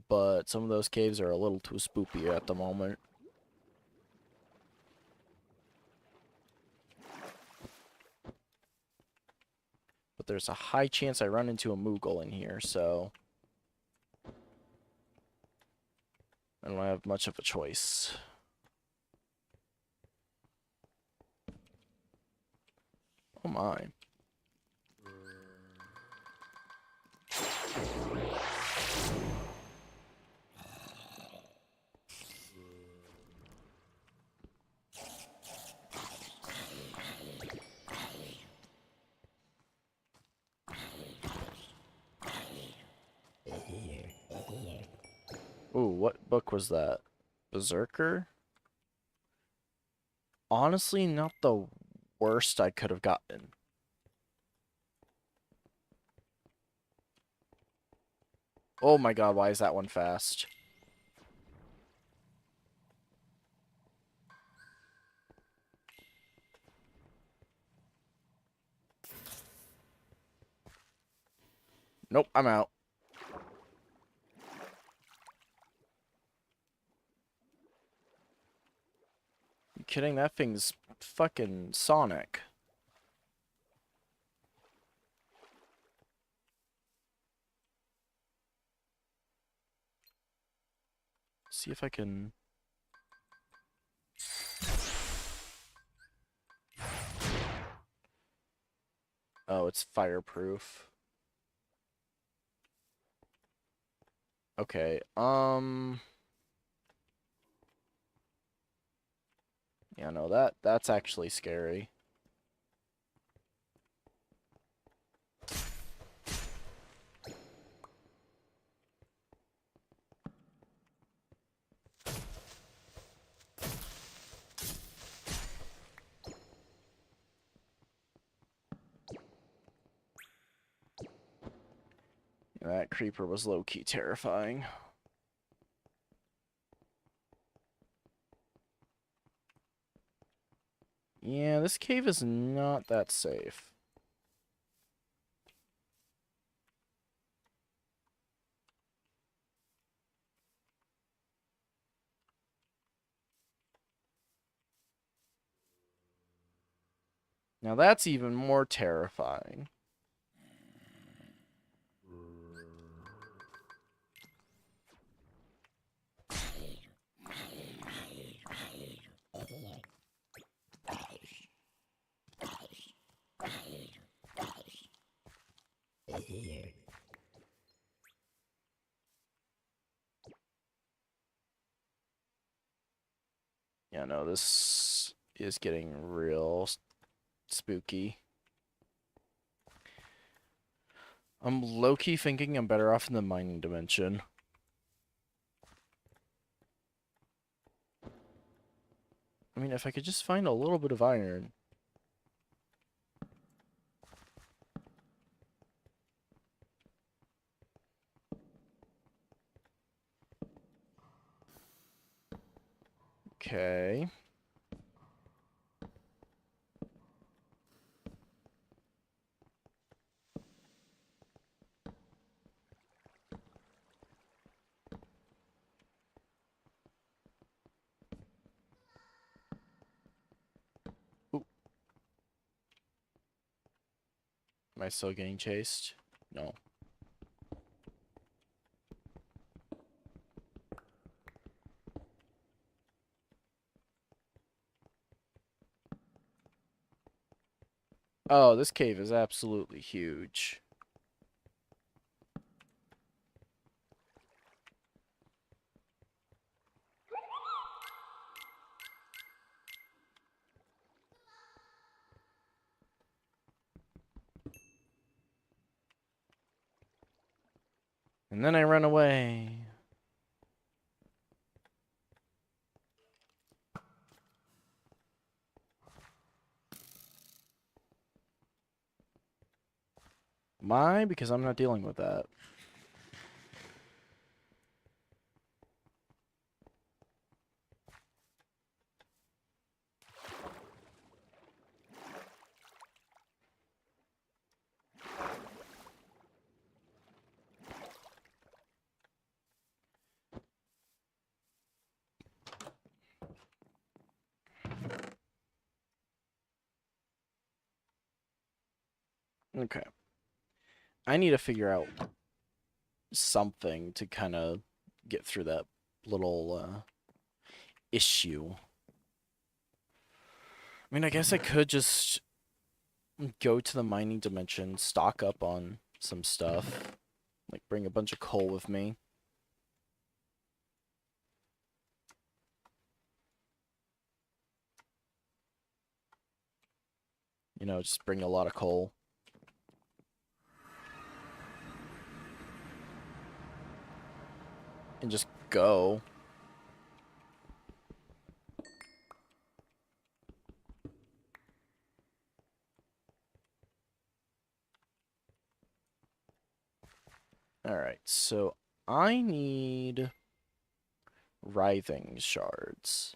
But some of those caves are a little too spoopy at the moment. But there's a high chance I run into a Moogle in here, so I don't have much of a choice. Oh my. Ooh, what book was that? Berserker? Honestly, not the worst I could have gotten. Oh my god, why is that one fast? Nope, I'm out. You kidding? That thing's fucking Sonic. See if I can... Oh, it's fireproof. Okay, yeah, no, that's actually scary. That creeper was low-key terrifying. Yeah, this cave is not that safe. Now that's even more terrifying. Yeah, no, this is getting real spooky. I'm low-key thinking I'm better off in the mining dimension. I mean, if I could just find a little bit of iron. Okay. Ooh. Am I still getting chased? No. Oh, this cave is absolutely huge. And then I run away. Why? Because I'm not dealing with that. Okay. I need to figure out something to kind of get through that little issue. I mean, I guess I could just go to the mining dimension, stock up on some stuff, like bring a bunch of coal with me. You know, just bring a lot of coal. And just go. Alright, so I need writhing shards.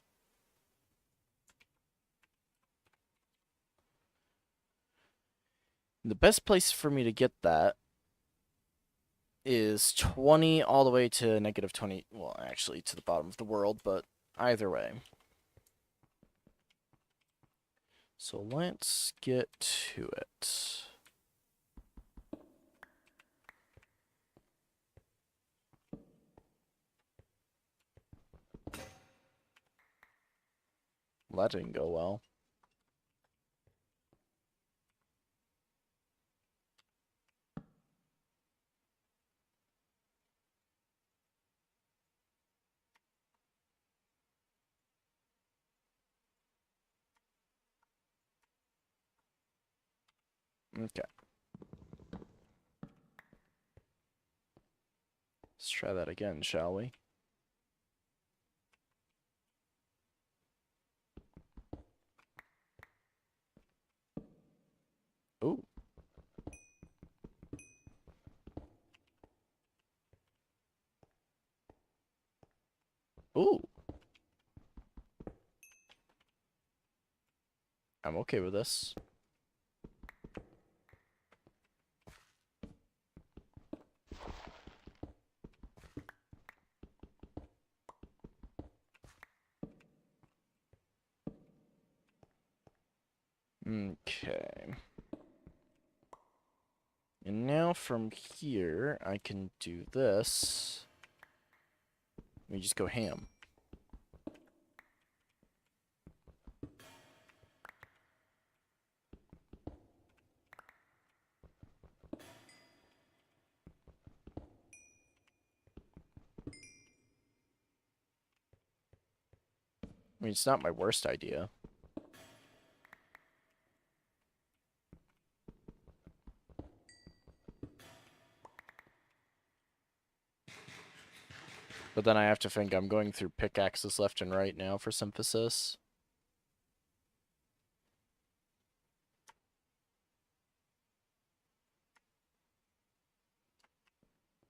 The best place for me to get that is 20 all the way to negative 20. Well, actually, to the bottom of the world, but either way. So let's get to it. Well, that didn't go well. Okay. Let's try that again, shall we? Ooh. I'm okay with this. Okay. And now from here, I can do this. Let me just go ham. I mean, it's not my worst idea. But then I have to think I'm going through pickaxes left and right now for synthesis.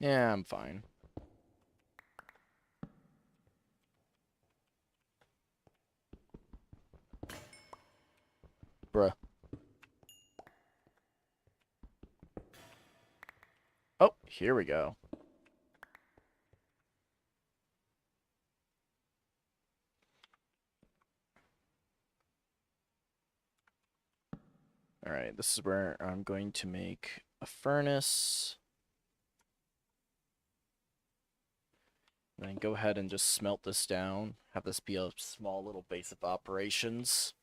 Yeah, I'm fine. Bruh. Oh, here we go. Alright, this is where I'm going to make a furnace. And then go ahead and just smelt this down. Have this be a small little base of operations.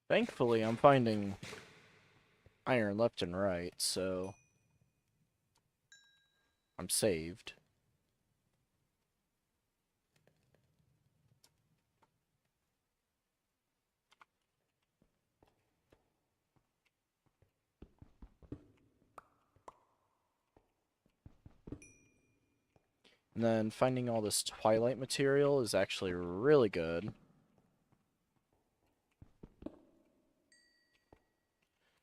Thankfully, I'm finding iron left and right, so I'm saved. And then finding all this twilight material is actually really good.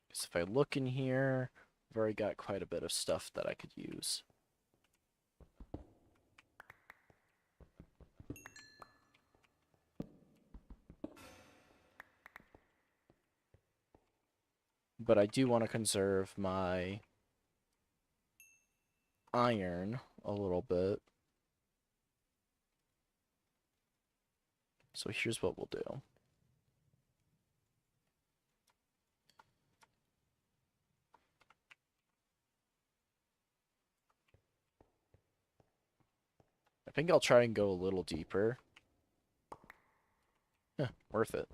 Because if I look in here, I've already got quite a bit of stuff that I could use. But I do want to conserve my iron a little bit. So here's what we'll do. I think I'll try and go a little deeper. Yeah, worth it.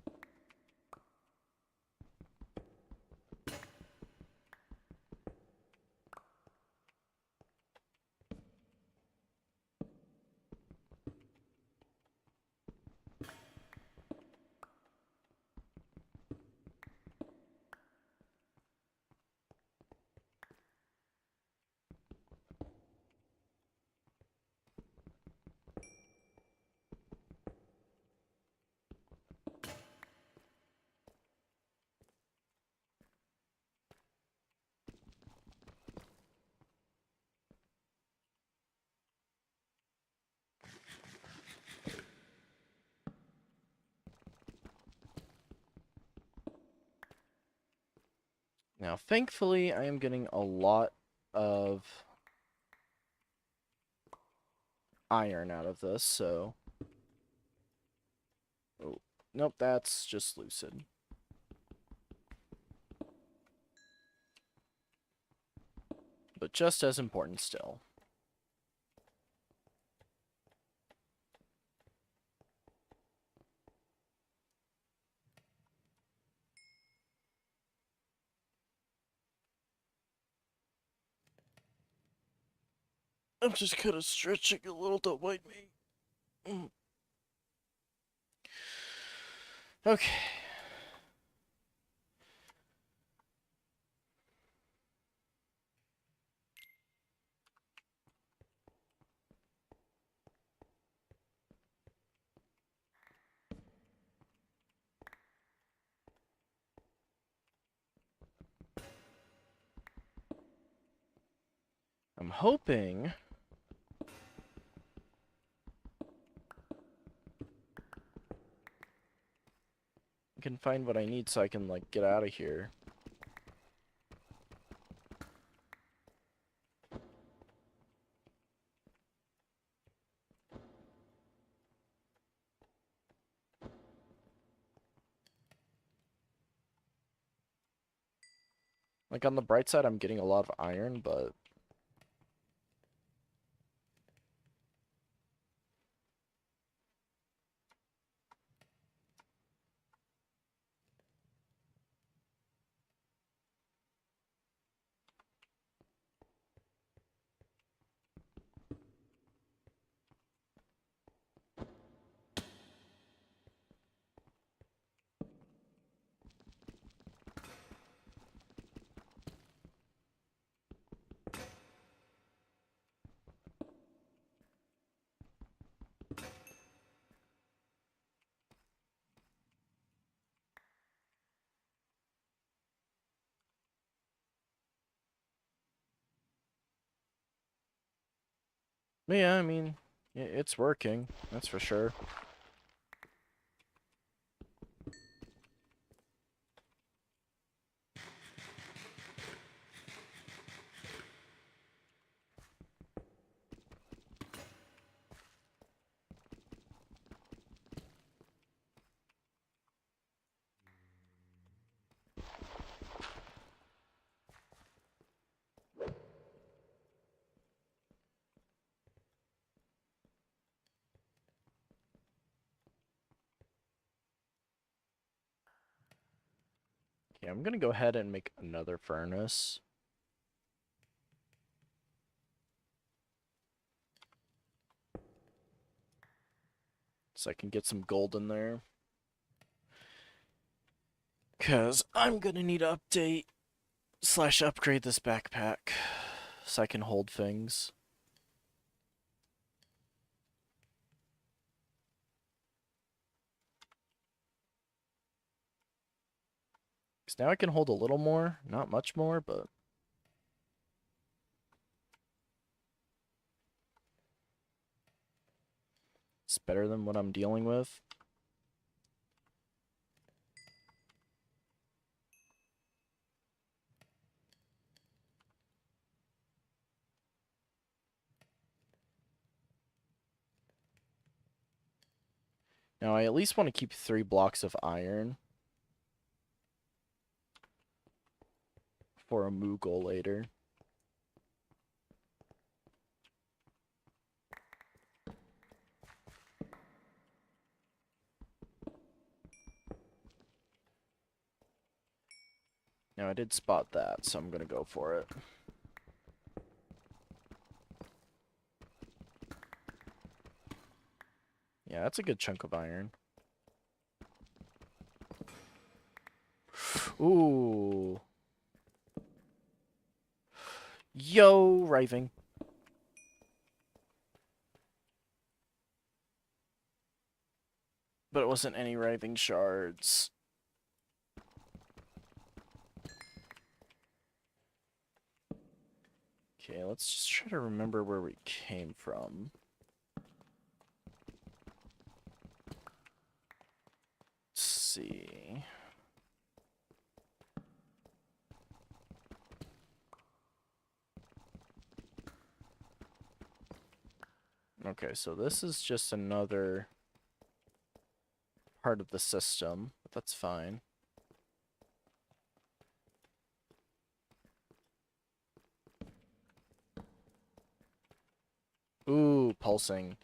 Now, thankfully, I am getting a lot of iron out of this, so... Oh, nope, that's just lucid. But just as important still. I'm just kind of stretching a little, don't mind me. Okay. I'm hoping I can find what I need so I can, like, get out of here. Like, on the bright side, I'm getting a lot of iron, but... Yeah, I mean, it's working. That's for sure. Okay, I'm gonna go ahead and make another furnace. So I can get some gold in there. Because I'm gonna need to update / upgrade this backpack so I can hold things. Because now I can hold a little more. Not much more, but... it's better than what I'm dealing with. Now, I at least want to keep 3 blocks of iron for a Moogle later. Now, I did spot that, so I'm going to go for it. Yeah, that's a good chunk of iron. Ooh. Yo, Riving. But it wasn't any Riving shards. Okay, let's just try to remember where we came from. Let's see. Okay, so this is just another part of the system, but that's fine. Ooh, pulsing.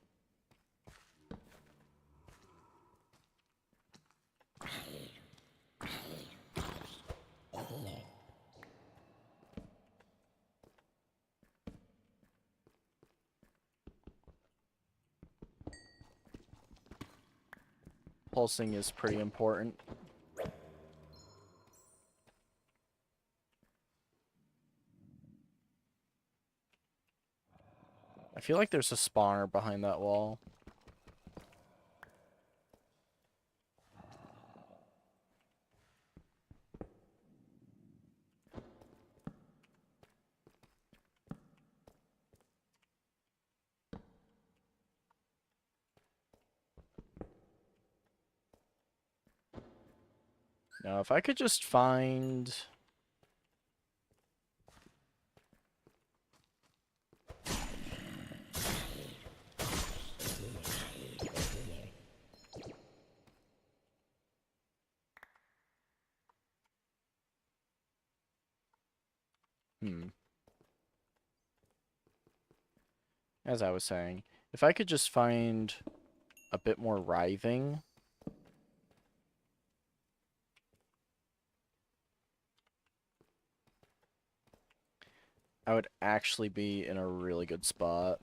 pulsing is pretty important. I feel like there's a spawner behind that wall. Now, if I could just find... As I was saying, if I could just find a bit more writhing... I would actually be in a really good spot.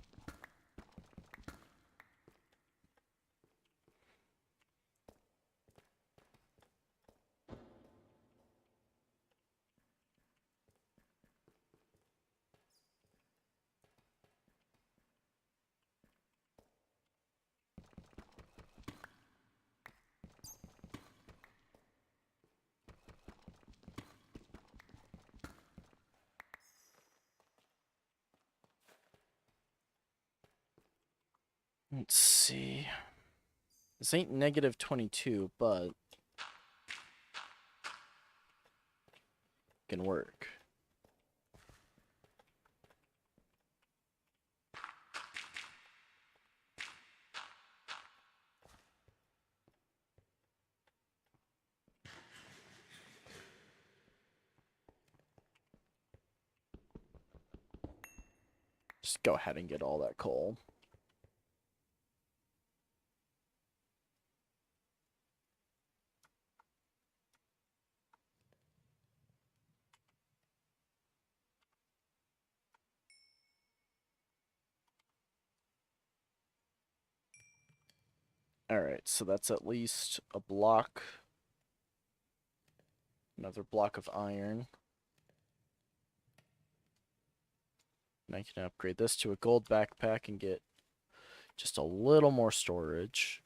Let's see. This ain't negative 22, but... can work. Just go ahead and get all that coal. Alright, so that's at least a block. Another block of iron. And I can upgrade this to a gold backpack and get just a little more storage.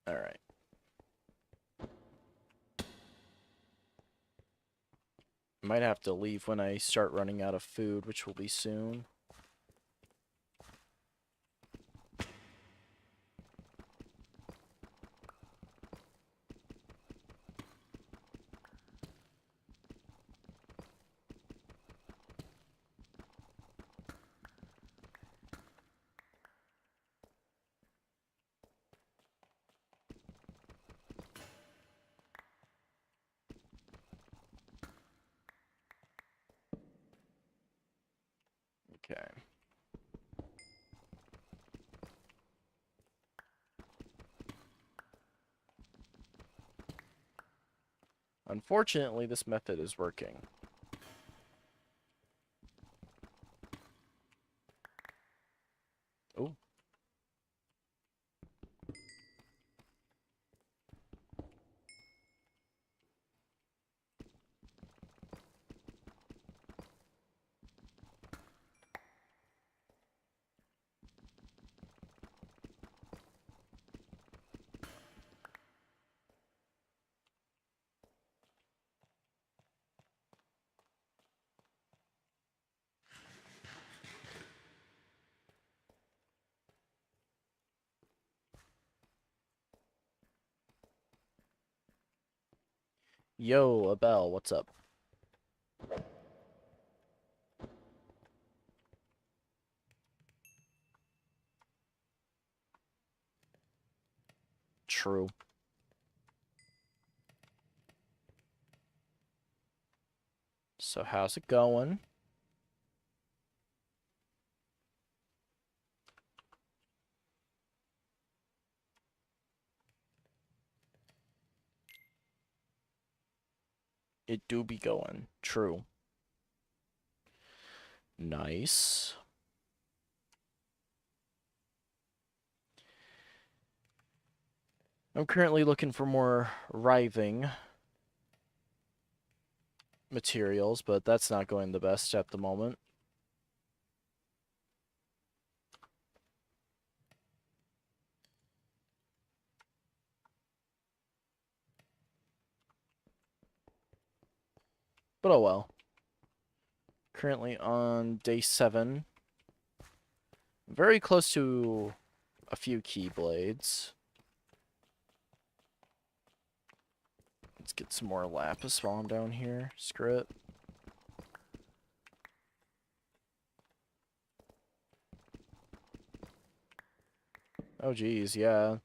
Alright. Might have to leave when I start running out of food, which will be soon. Okay. Unfortunately, this method is working. Oh. Yo, Abel, what's up? True. So how's it going? It do be going. True. Nice. I'm currently looking for more riving materials, but that's not going the best at the moment. But oh well. Currently on day 7. Very close to a few keyblades. Let's get some more lapis while I'm down here. Screw it. Oh geez, yeah.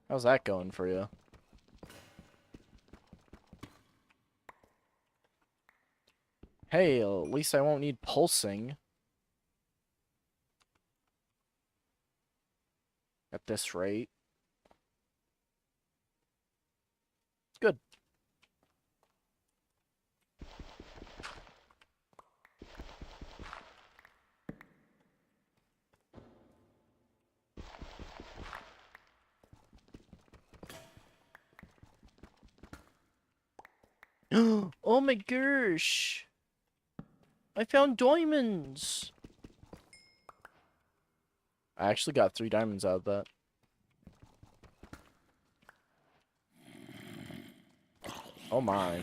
How's that going for you? Hey, at least I won't need pulsing. At this rate. Good. Oh my gosh! I found diamonds! I actually got 3 diamonds out of that. Oh my.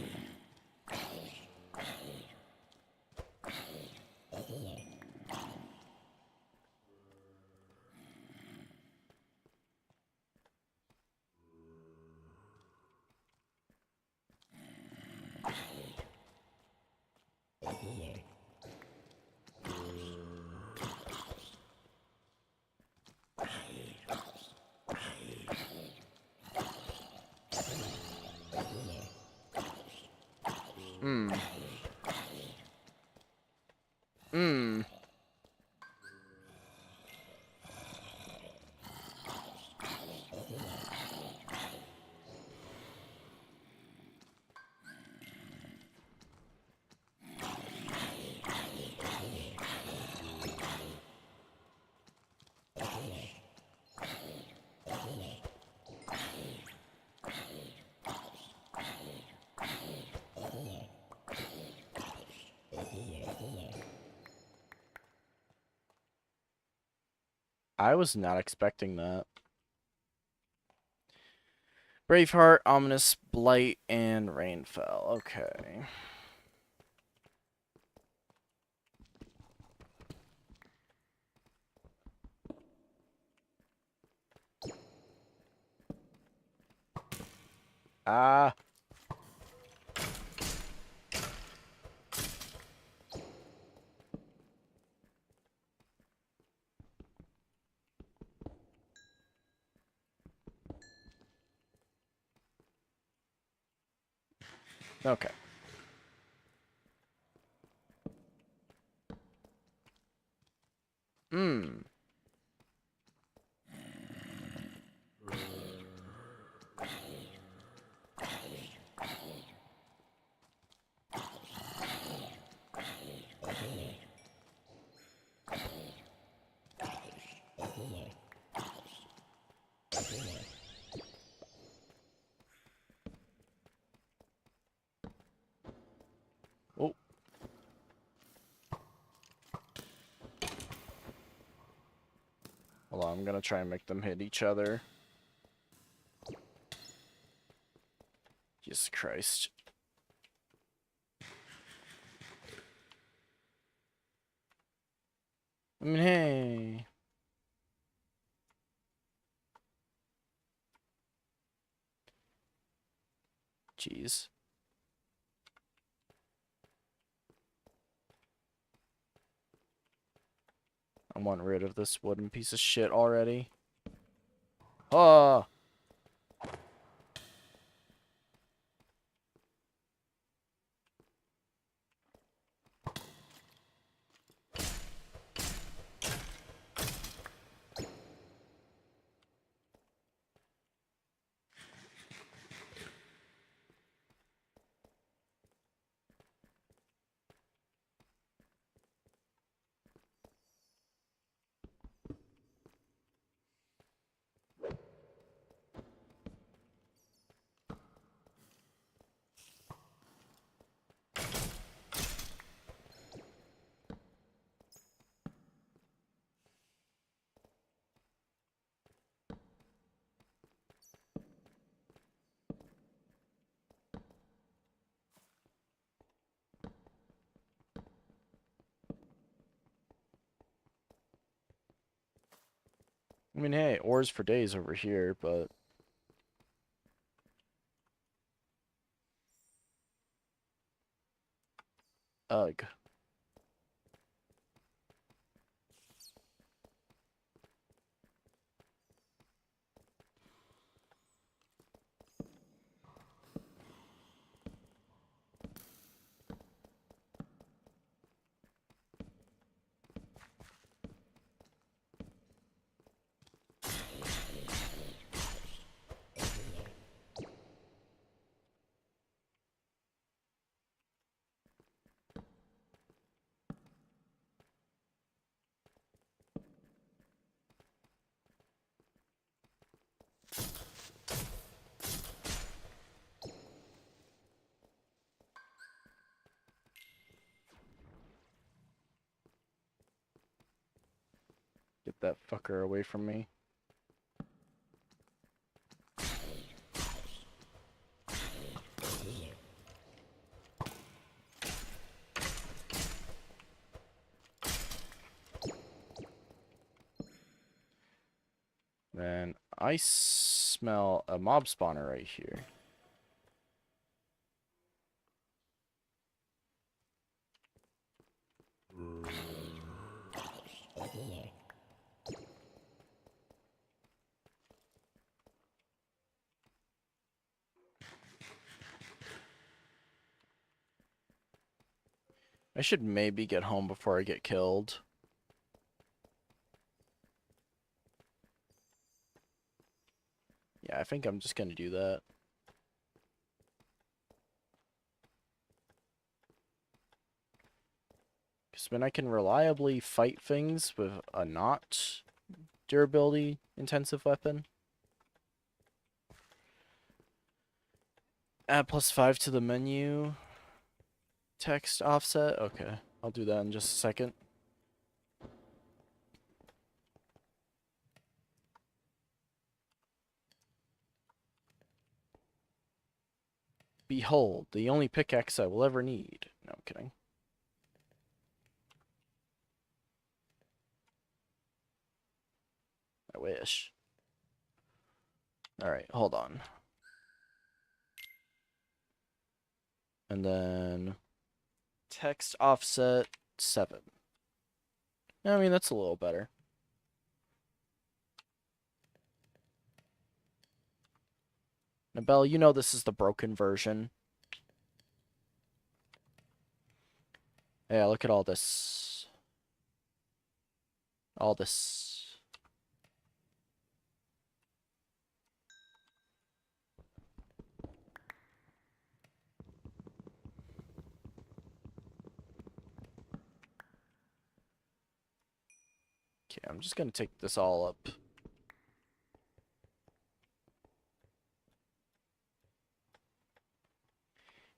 Hmm. Hmm. I was not expecting that. Braveheart, Ominous, Blight, and Rainfell. Okay. Ah. Okay. Hmm. Oh. Hold on, I'm gonna try and make them hit each other. Jesus Christ. I mean, hey. Jeez. I want rid of this wooden piece of shit already. Oh. I mean, hey, ores for days over here, but... Ugh. Get that fucker away from me. Then I smell a mob spawner right here. I should maybe get home before I get killed. Yeah, I think I'm just gonna do that. Because then I can reliably fight things with a not durability intensive weapon. Add +5 to the menu. Text offset. Okay, I'll do that in just a second. Behold, the only pickaxe I will ever need. No, I'm kidding. I wish. Alright, hold on. And then text offset 7. I mean, that's a little better. Now, Belle, you know this is the broken version. Yeah, look at all this. All this. Okay, I'm just gonna take this all up.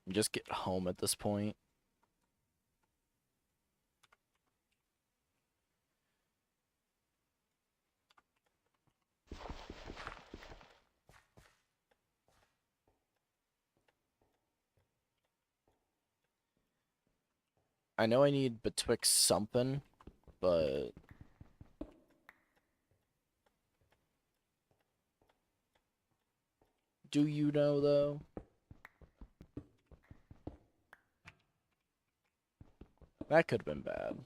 And just get home at this point. I know I need betwixt something, but... Do you know, though? That could have been bad.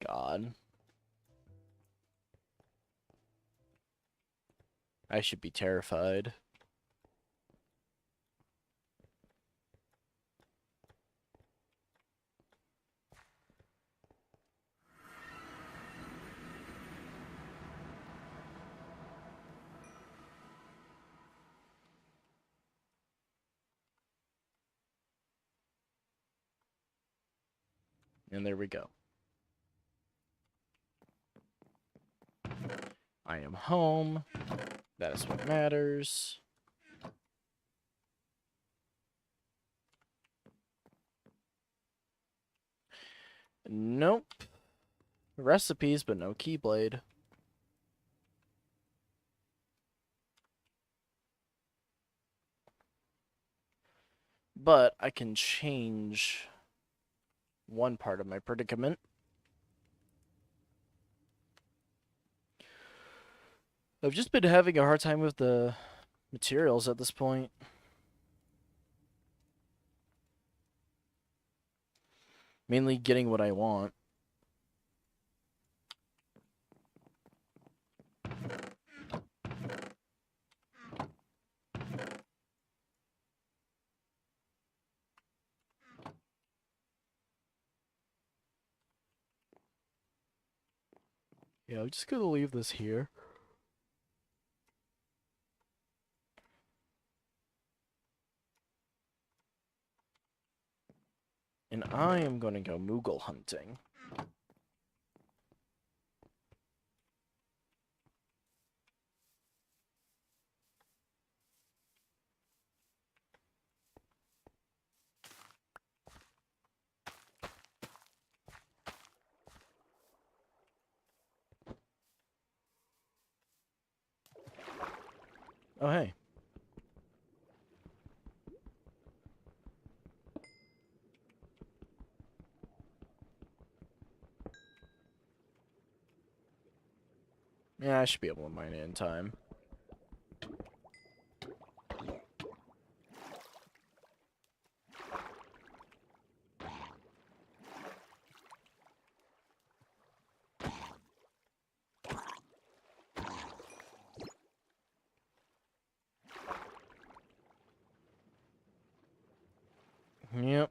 God. I should be terrified. And there we go. I am home. That is what matters. Nope. Recipes, but no keyblade. But I can change one part of my predicament. I've just been having a hard time with the materials at this point. Mainly getting what I want. Yeah, I'm just gonna leave this here. And I am gonna go Moogle hunting. Oh, hey. Yeah, I should be able to mine it in time. Yep.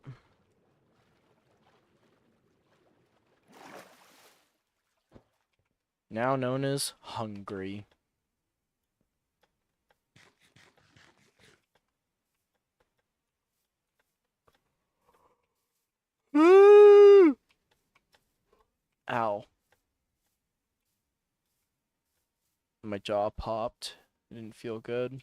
Now known as hungry. Ow. My jaw popped. It didn't feel good.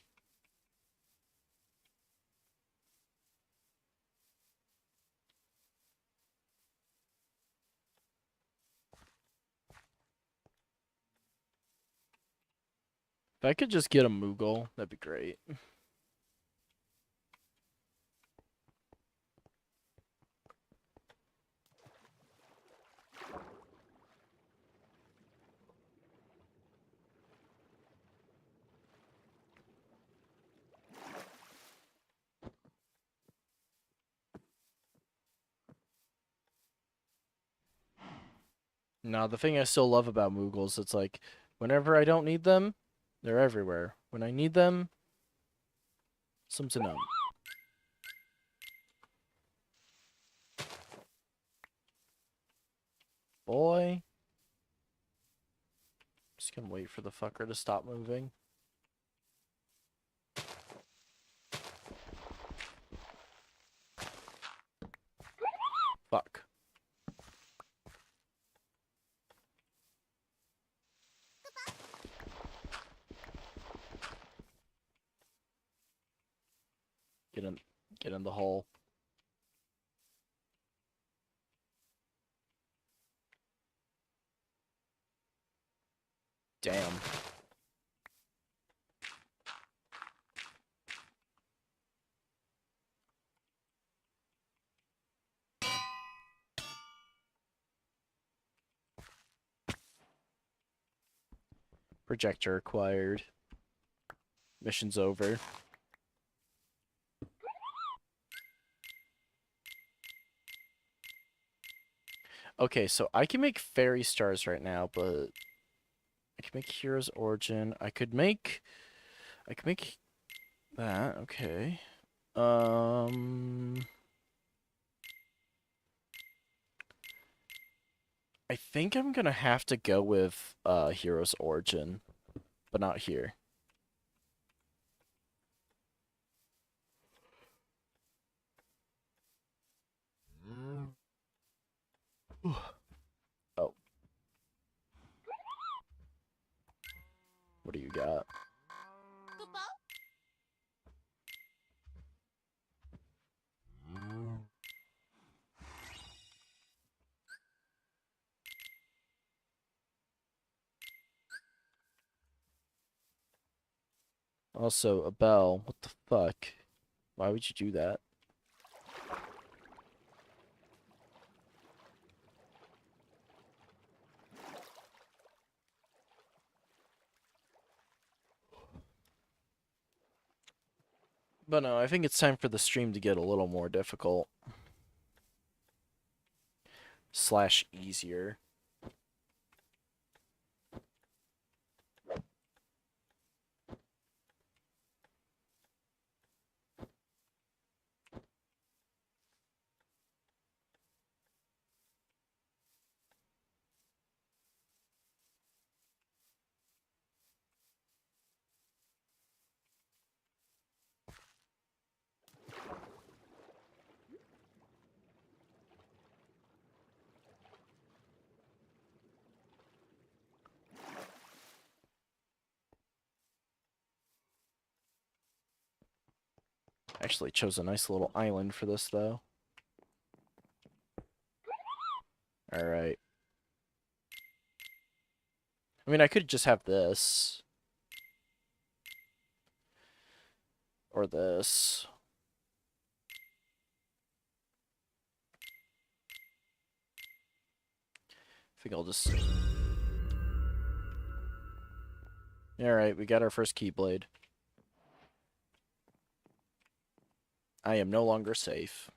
If I could just get a Moogle, that'd be great. Now, the thing I still love about Moogles, it's like, whenever I don't need them, they're everywhere. When I need them, something up. Boy. Just gonna wait for the fucker to stop moving. Fuck. Get in the hole. Damn. Projector acquired. Mission's over. Okay, so I can make fairy stars right now, but I can make Hero's Origin. I could make that. Okay. I think I'm gonna have to go with Hero's Origin, but not here. Oh. What do you got? Also, a bell. What the fuck? Why would you do that? But no, I think it's time for the stream to get a little more difficult. Slash easier. Actually chose a nice little island for this, though. Alright. I mean, I could just have this. Or this. I think I'll just... Alright, we got our first Keyblade. I am no longer safe.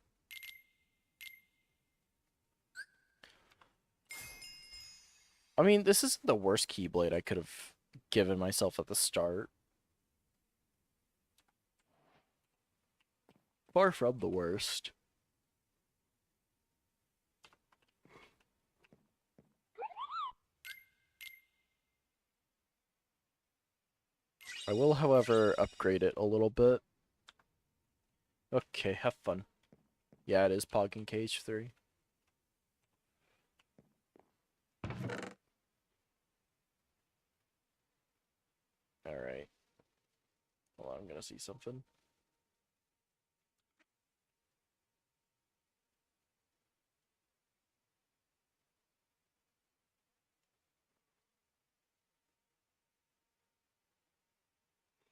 I mean, this isn't the worst Keyblade I could have given myself at the start. Far from the worst. I will, however, upgrade it a little bit. Okay, have fun. Yeah, it is Pog and Cage 3. Alright. Hold on, I'm gonna see something.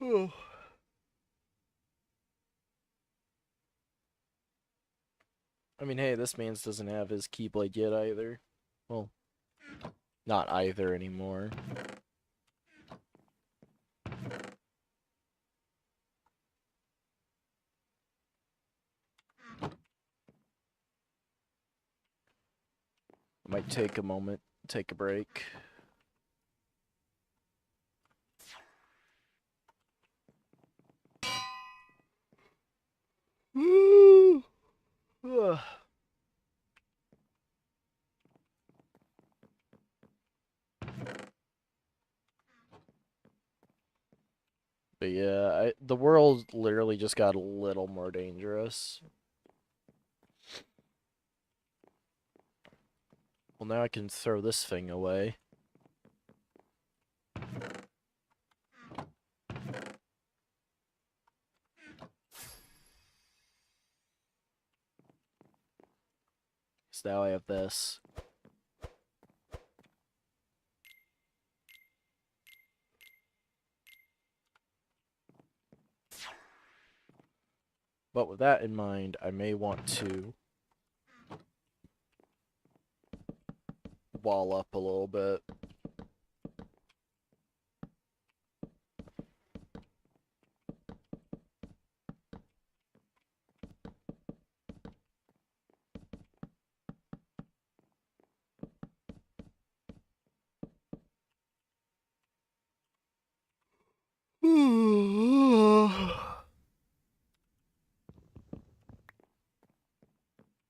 Oh. I mean, hey, this man's doesn't have his Keyblade yet either. Well, not either anymore. I might take a moment, take a break. But yeah, the world literally just got a little more dangerous. Well, now I can throw this thing away. So now I have this. But with that in mind, I may want to wall up a little bit.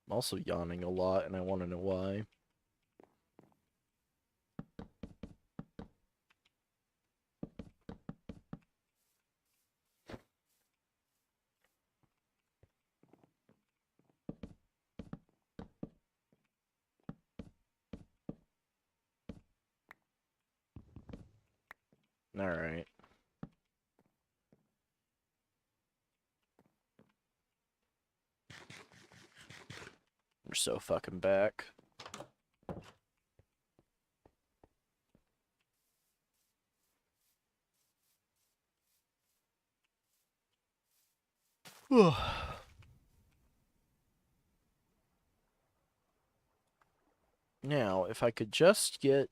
I'm also yawning a lot, and I want to know why. Alright. We're so fucking back. Now, if I could just get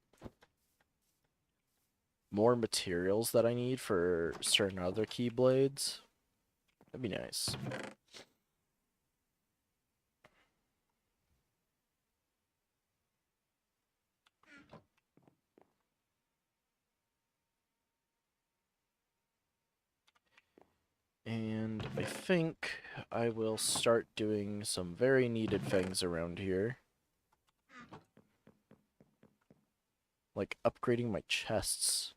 more materials that I need for certain other Keyblades. That'd be nice. And I think I will start doing some very needed things around here. Like upgrading my chests.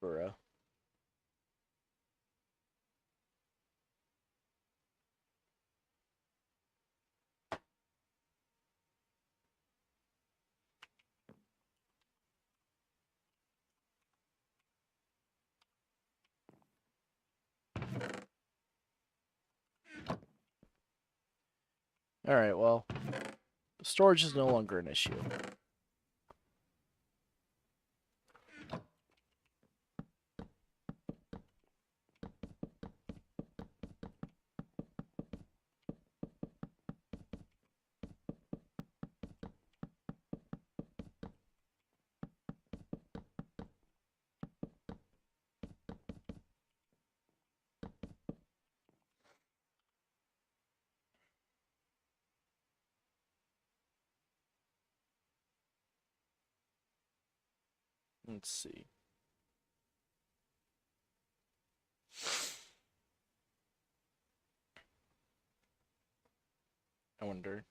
Bruh. Alright, well, storage is no longer an issue. Let's see. I wonder.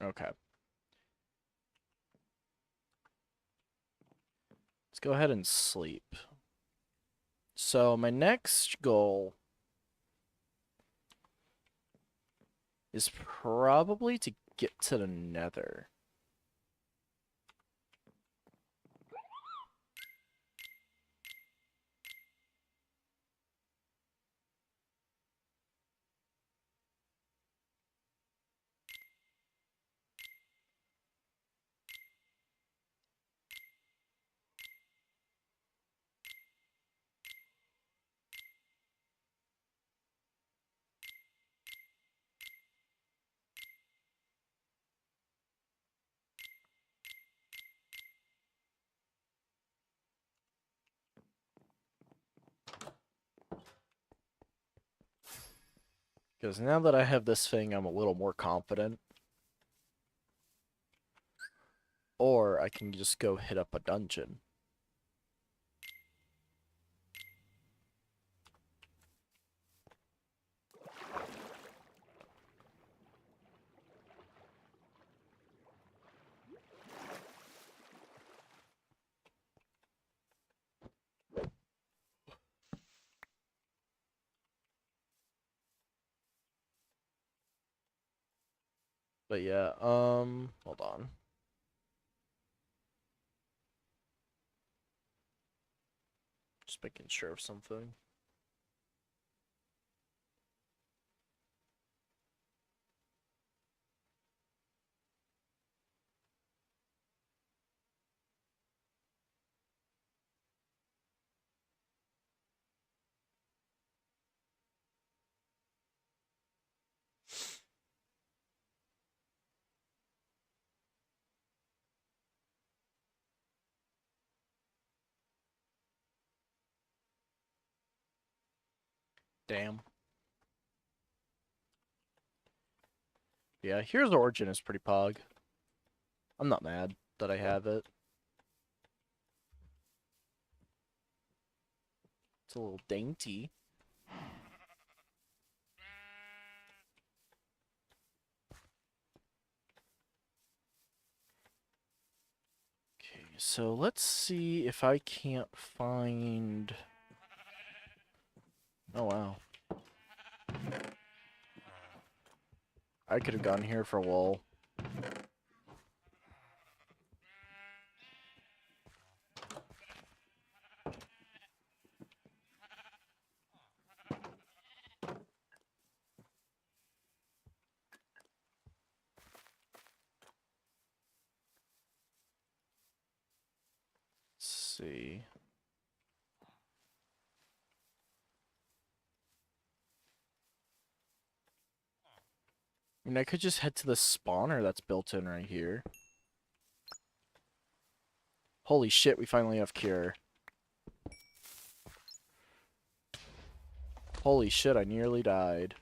Okay. Let's go ahead and sleep. So my next goal is probably to get to the Nether. Because now that I have this thing, I'm a little more confident. Or I can just go hit up a dungeon. But yeah, hold on. Just making sure of something. Damn. Yeah, Hero's Origin is pretty pog. I'm not mad that I have it. It's a little dainty. So let's see if I can't find... Oh, wow. I could have gone here for wool. Let's see. I mean, I could just head to the spawner that's built in right here. Holy shit, we finally have cure. Holy shit, I nearly died.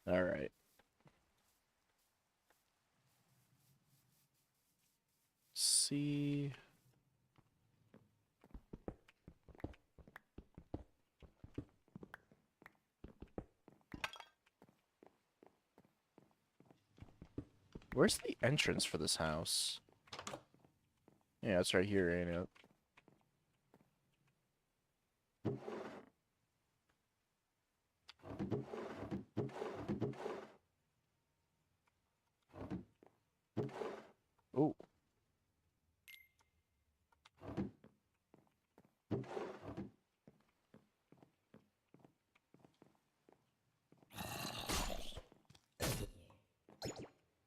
Alright. See... Where's the entrance for this house? Yeah, it's right here, ain't it? Ooh.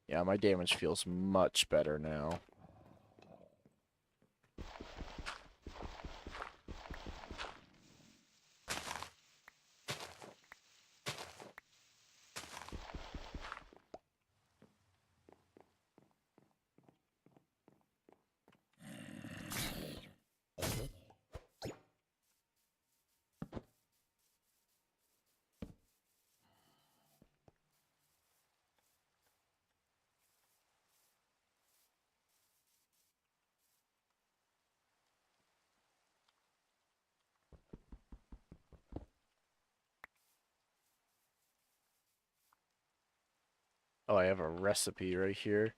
Yeah, my damage feels much better now. Oh, I have a recipe right here.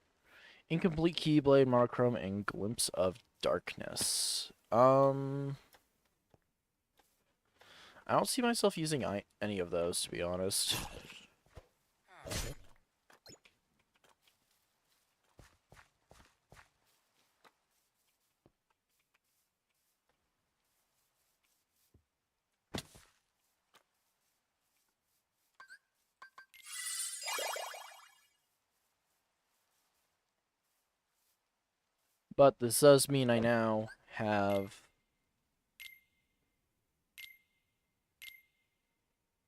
Incomplete Keyblade, Monochrome, and Glimpse of Darkness. I don't see myself using any of those, to be honest. But this does mean I now have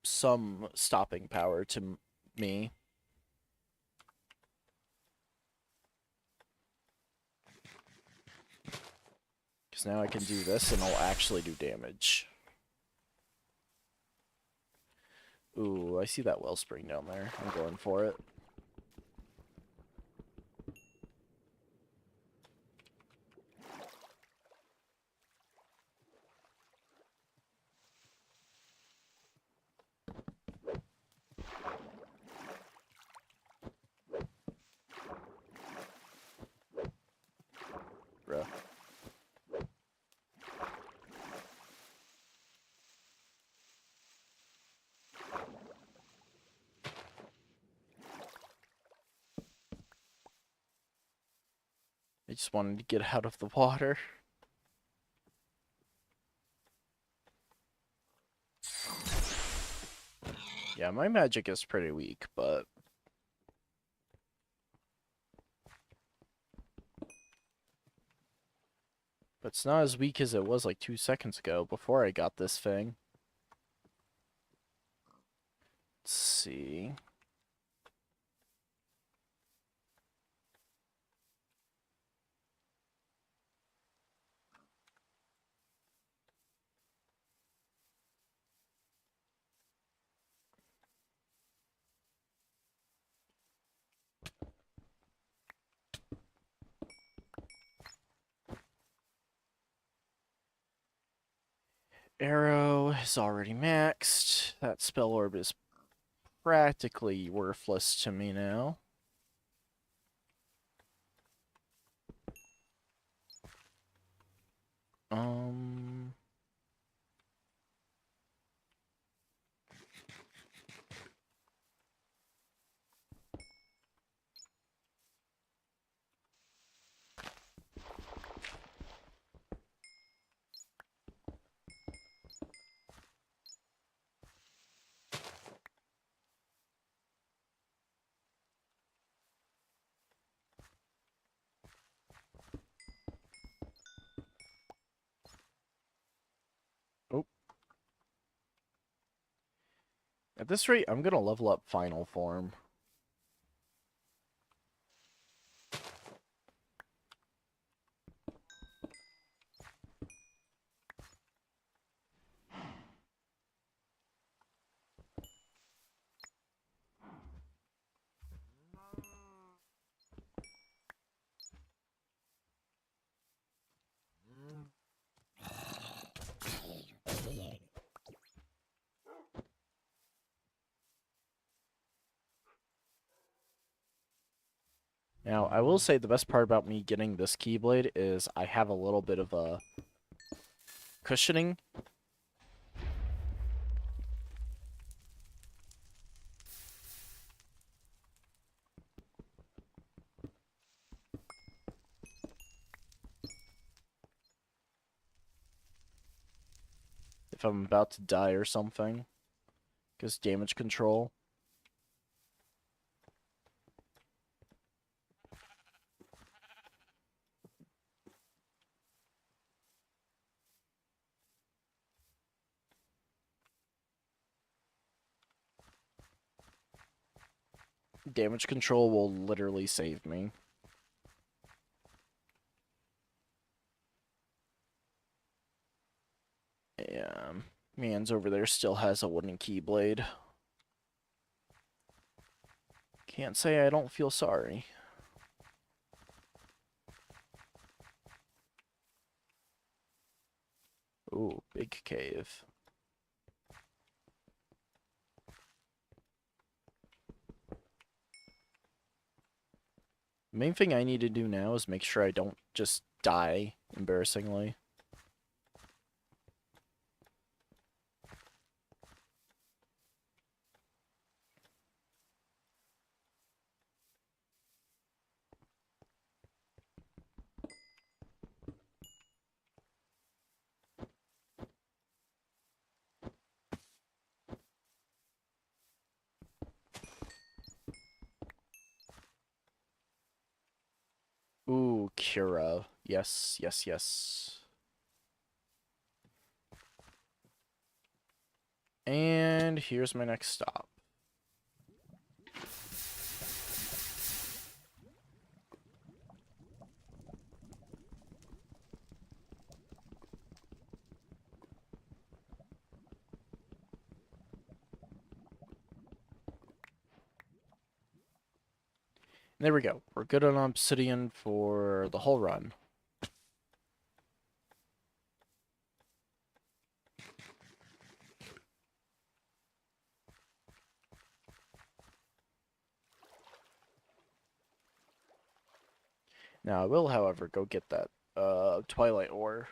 some stopping power to me. Because now I can do this and I'll actually do damage. Ooh, I see that wellspring down there. I'm going for it. Bruh. I just wanted to get out of the water. Yeah, my magic is pretty weak, but... But it's not as weak as it was like 2 seconds ago before I got this thing. Let's see... Arrow is already maxed. That spell orb is practically worthless to me now. Oh. At this rate, I'm gonna level up final form. Now, I will say the best part about me getting this Keyblade is I have a little bit of a cushioning. If I'm about to die or something. Because damage control. Damage control will literally save me. Yeah, man's over there still has a wooden Keyblade. Can't say I don't feel sorry. Ooh, big cave. The main thing I need to do now is make sure I don't just die embarrassingly. Ooh, Kira. Yes, yes, yes. And here's my next stop. There we go. We're good on obsidian for the whole run. Now I will, however, go get that Twilight ore.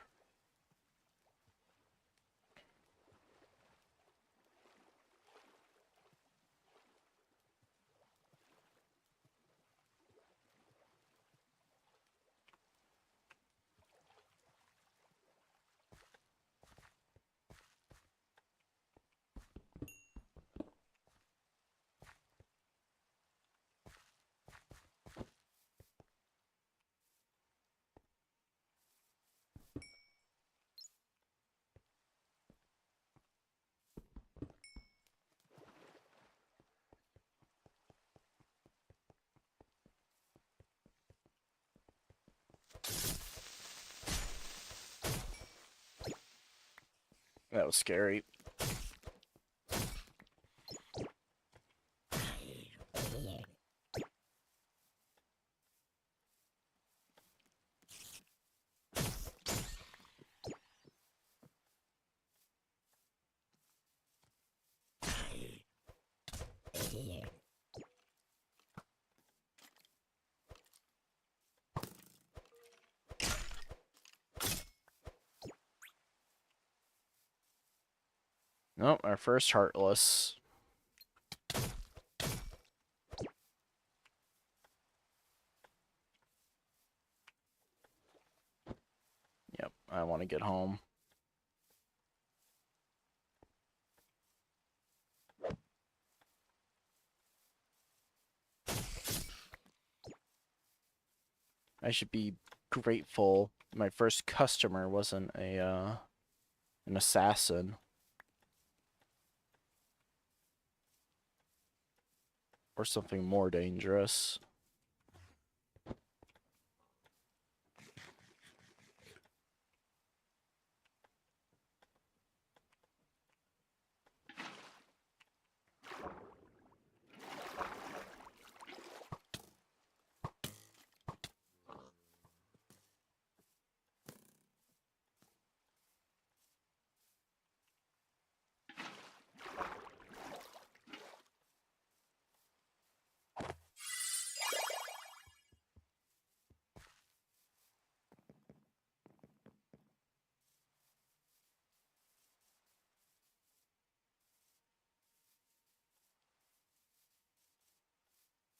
That was scary. Oh, our first Heartless. Yep, I want to get home. I should be grateful my first customer wasn't an assassin. Or something more dangerous.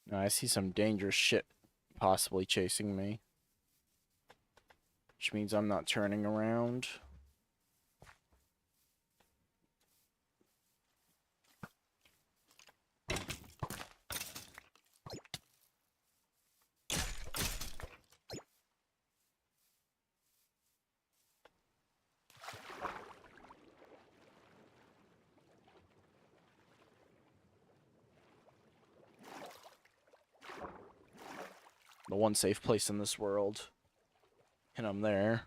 Now I see some dangerous shit possibly chasing me. Which means I'm not turning around. The one safe place in this world. And I'm there.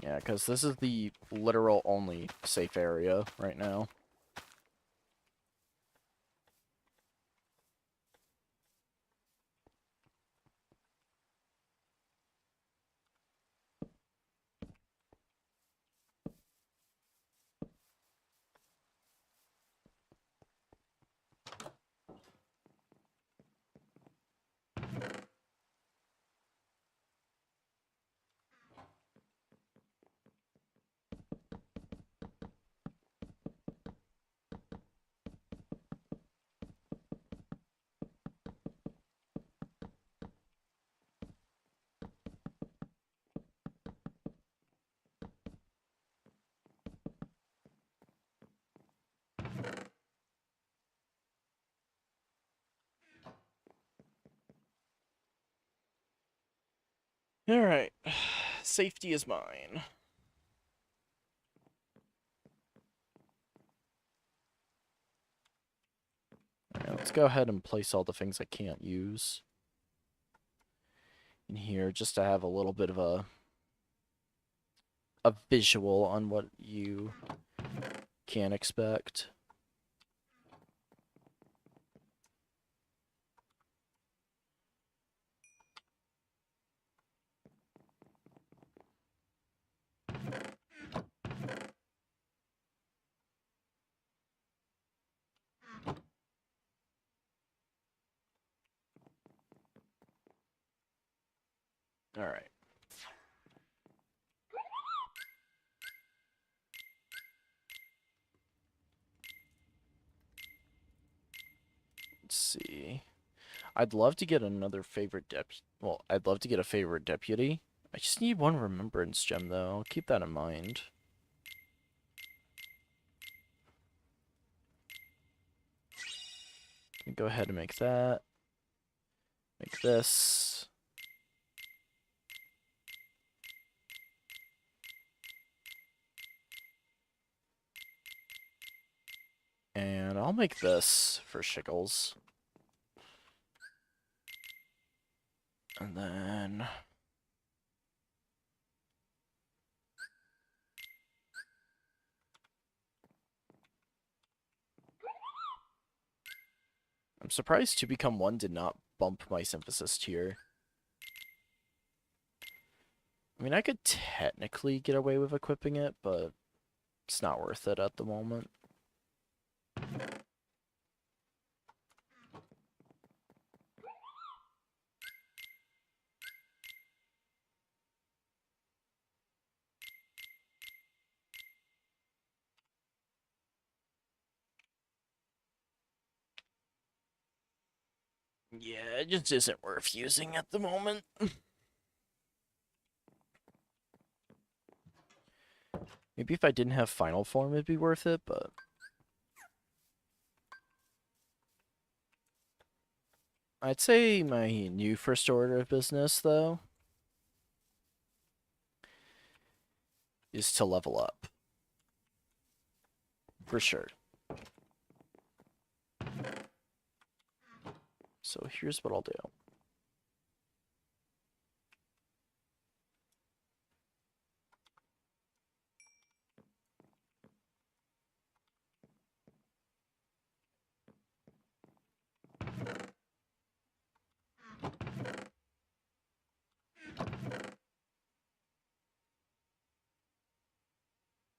Yeah, because this is the literal only safe area right now. Alright. Safety is mine. Alright, let's go ahead and place all the things I can't use in here just to have a little bit of a visual on what you can expect. Alright. Let's see. I'd love to get another favorite deputy. Well, I'd love to get a favorite deputy. I just need one remembrance gem, though. Keep that in mind. Go ahead and make that. Make this. And I'll make this for Shickles. And then... I'm surprised 2 Become 1 did not bump my synthesis tier. I mean, I could technically get away with equipping it, but it's not worth it at the moment. Yeah, it just isn't worth using at the moment. Maybe if I didn't have final form, it'd be worth it, but... I'd say my new first order of business, though, is to level up. For sure. So here's what I'll do.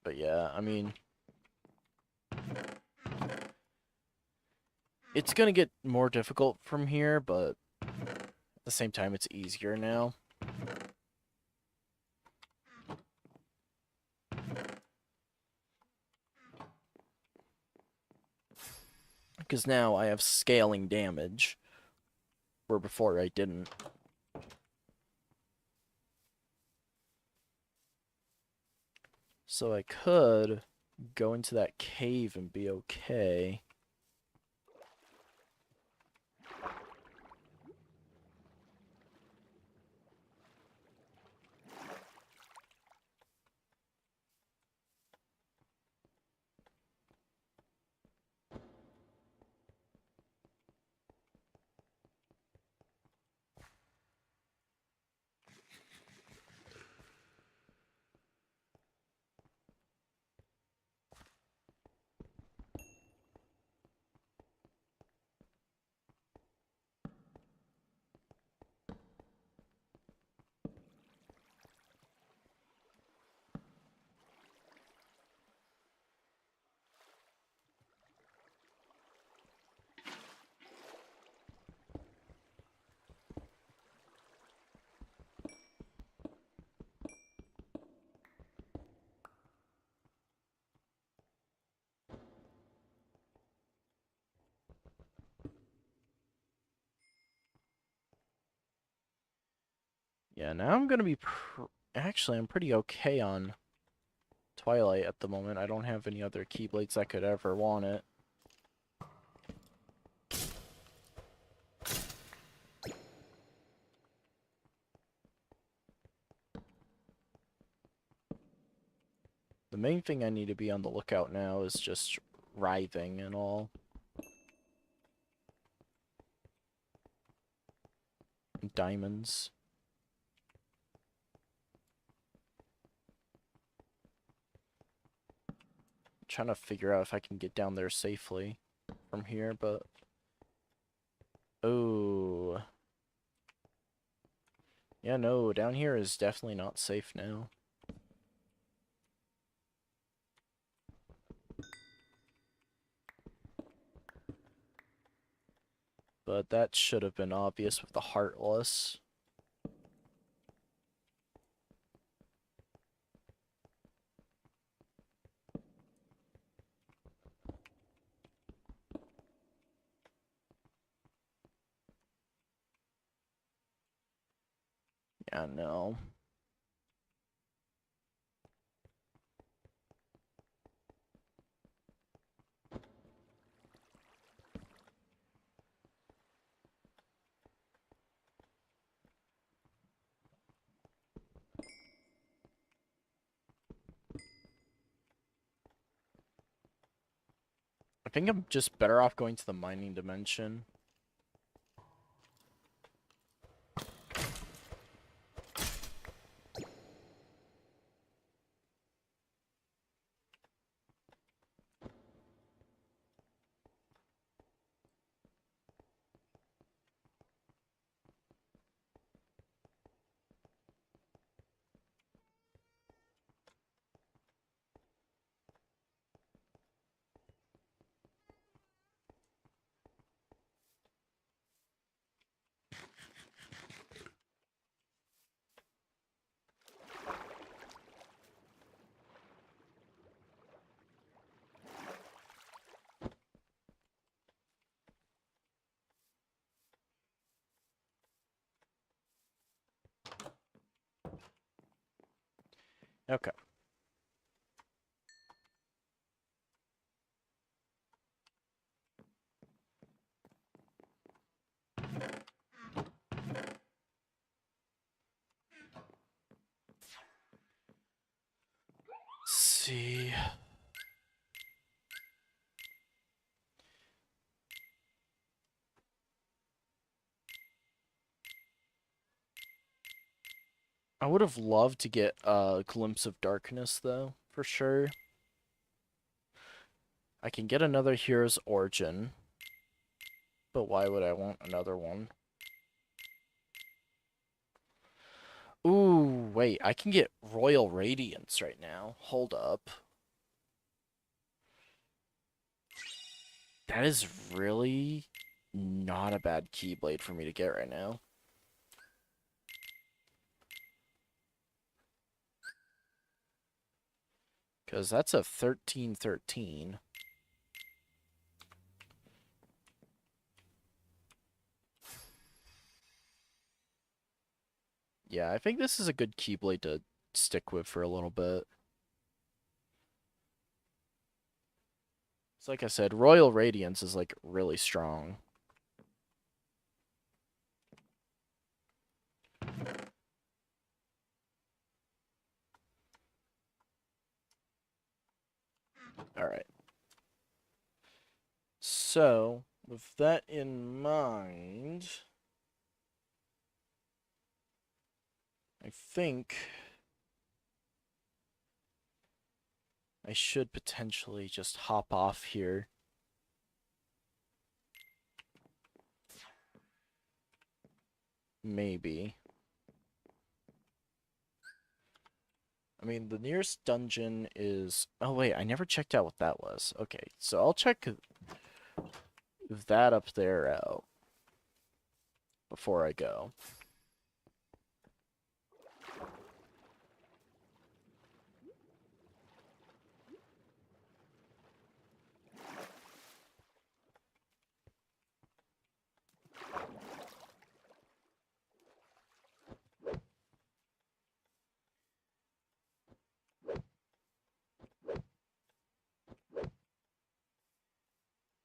But yeah, I mean... It's gonna get more difficult from here, but at the same time, it's easier now. Because now I have scaling damage, where before I didn't. So I could go into that cave and be okay. Yeah, now I'm gonna be... Actually, I'm pretty okay on Twilight at the moment. I don't have any other Keyblades that could ever want it. The main thing I need to be on the lookout now is just writhing and all. Diamonds. I'm trying to figure out if I can get down there safely from here, but... Oh. Yeah, no, down here is definitely not safe now. But that should have been obvious with the Heartless. Yeah, no. I think I'm just better off going to the mining dimension. Okay. Let's see. I would have loved to get a glimpse of darkness, though, for sure. I can get another Hero's Origin, but why would I want another one? Ooh, wait, I can get Royal Radiance right now. Hold up. That is really not a bad Keyblade for me to get right now. Because that's a 13-13. Yeah, I think this is a good Keyblade to stick with for a little bit. So like I said, Royal Radiance is like really strong. Alright. So, with that in mind, I think I should potentially just hop off here. Maybe. I mean, the nearest dungeon is... Oh, wait, I never checked out what that was. Okay, so I'll check that up there out before I go.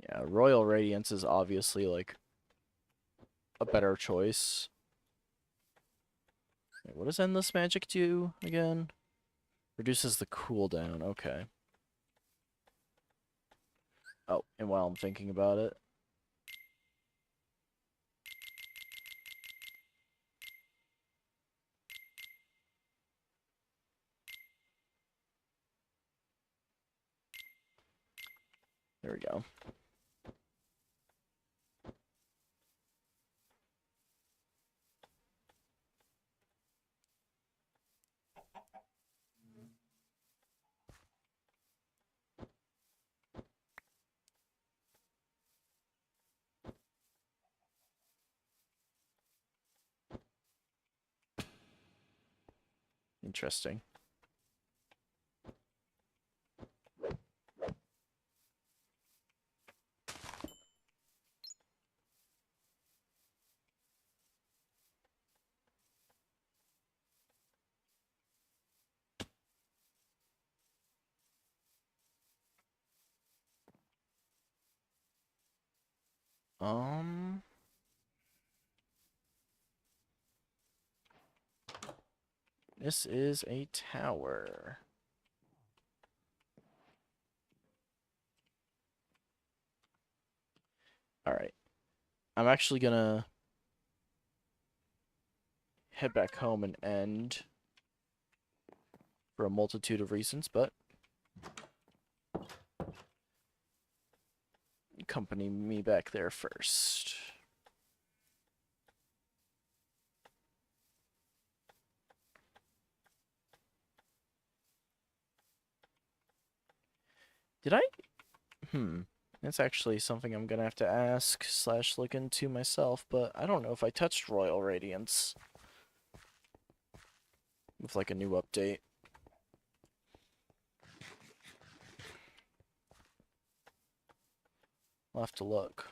Yeah, Royal Radiance is obviously, like, a better choice. Wait, what does Endless Magic do again? Reduces the cooldown, okay. Oh, and while I'm thinking about it, there we go. Interesting. Um, this is a tower. Alright. I'm actually gonna head back home and end for a multitude of reasons, but accompany me back there first. Did I? That's actually something I'm gonna have to ask / look into myself, but I don't know if I touched Royal Radiance with like a new update. I'll have to look.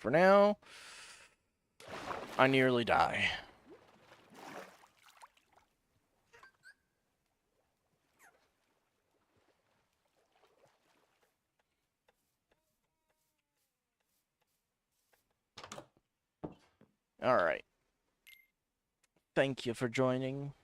for now, I nearly die. Alright. Thank you for joining.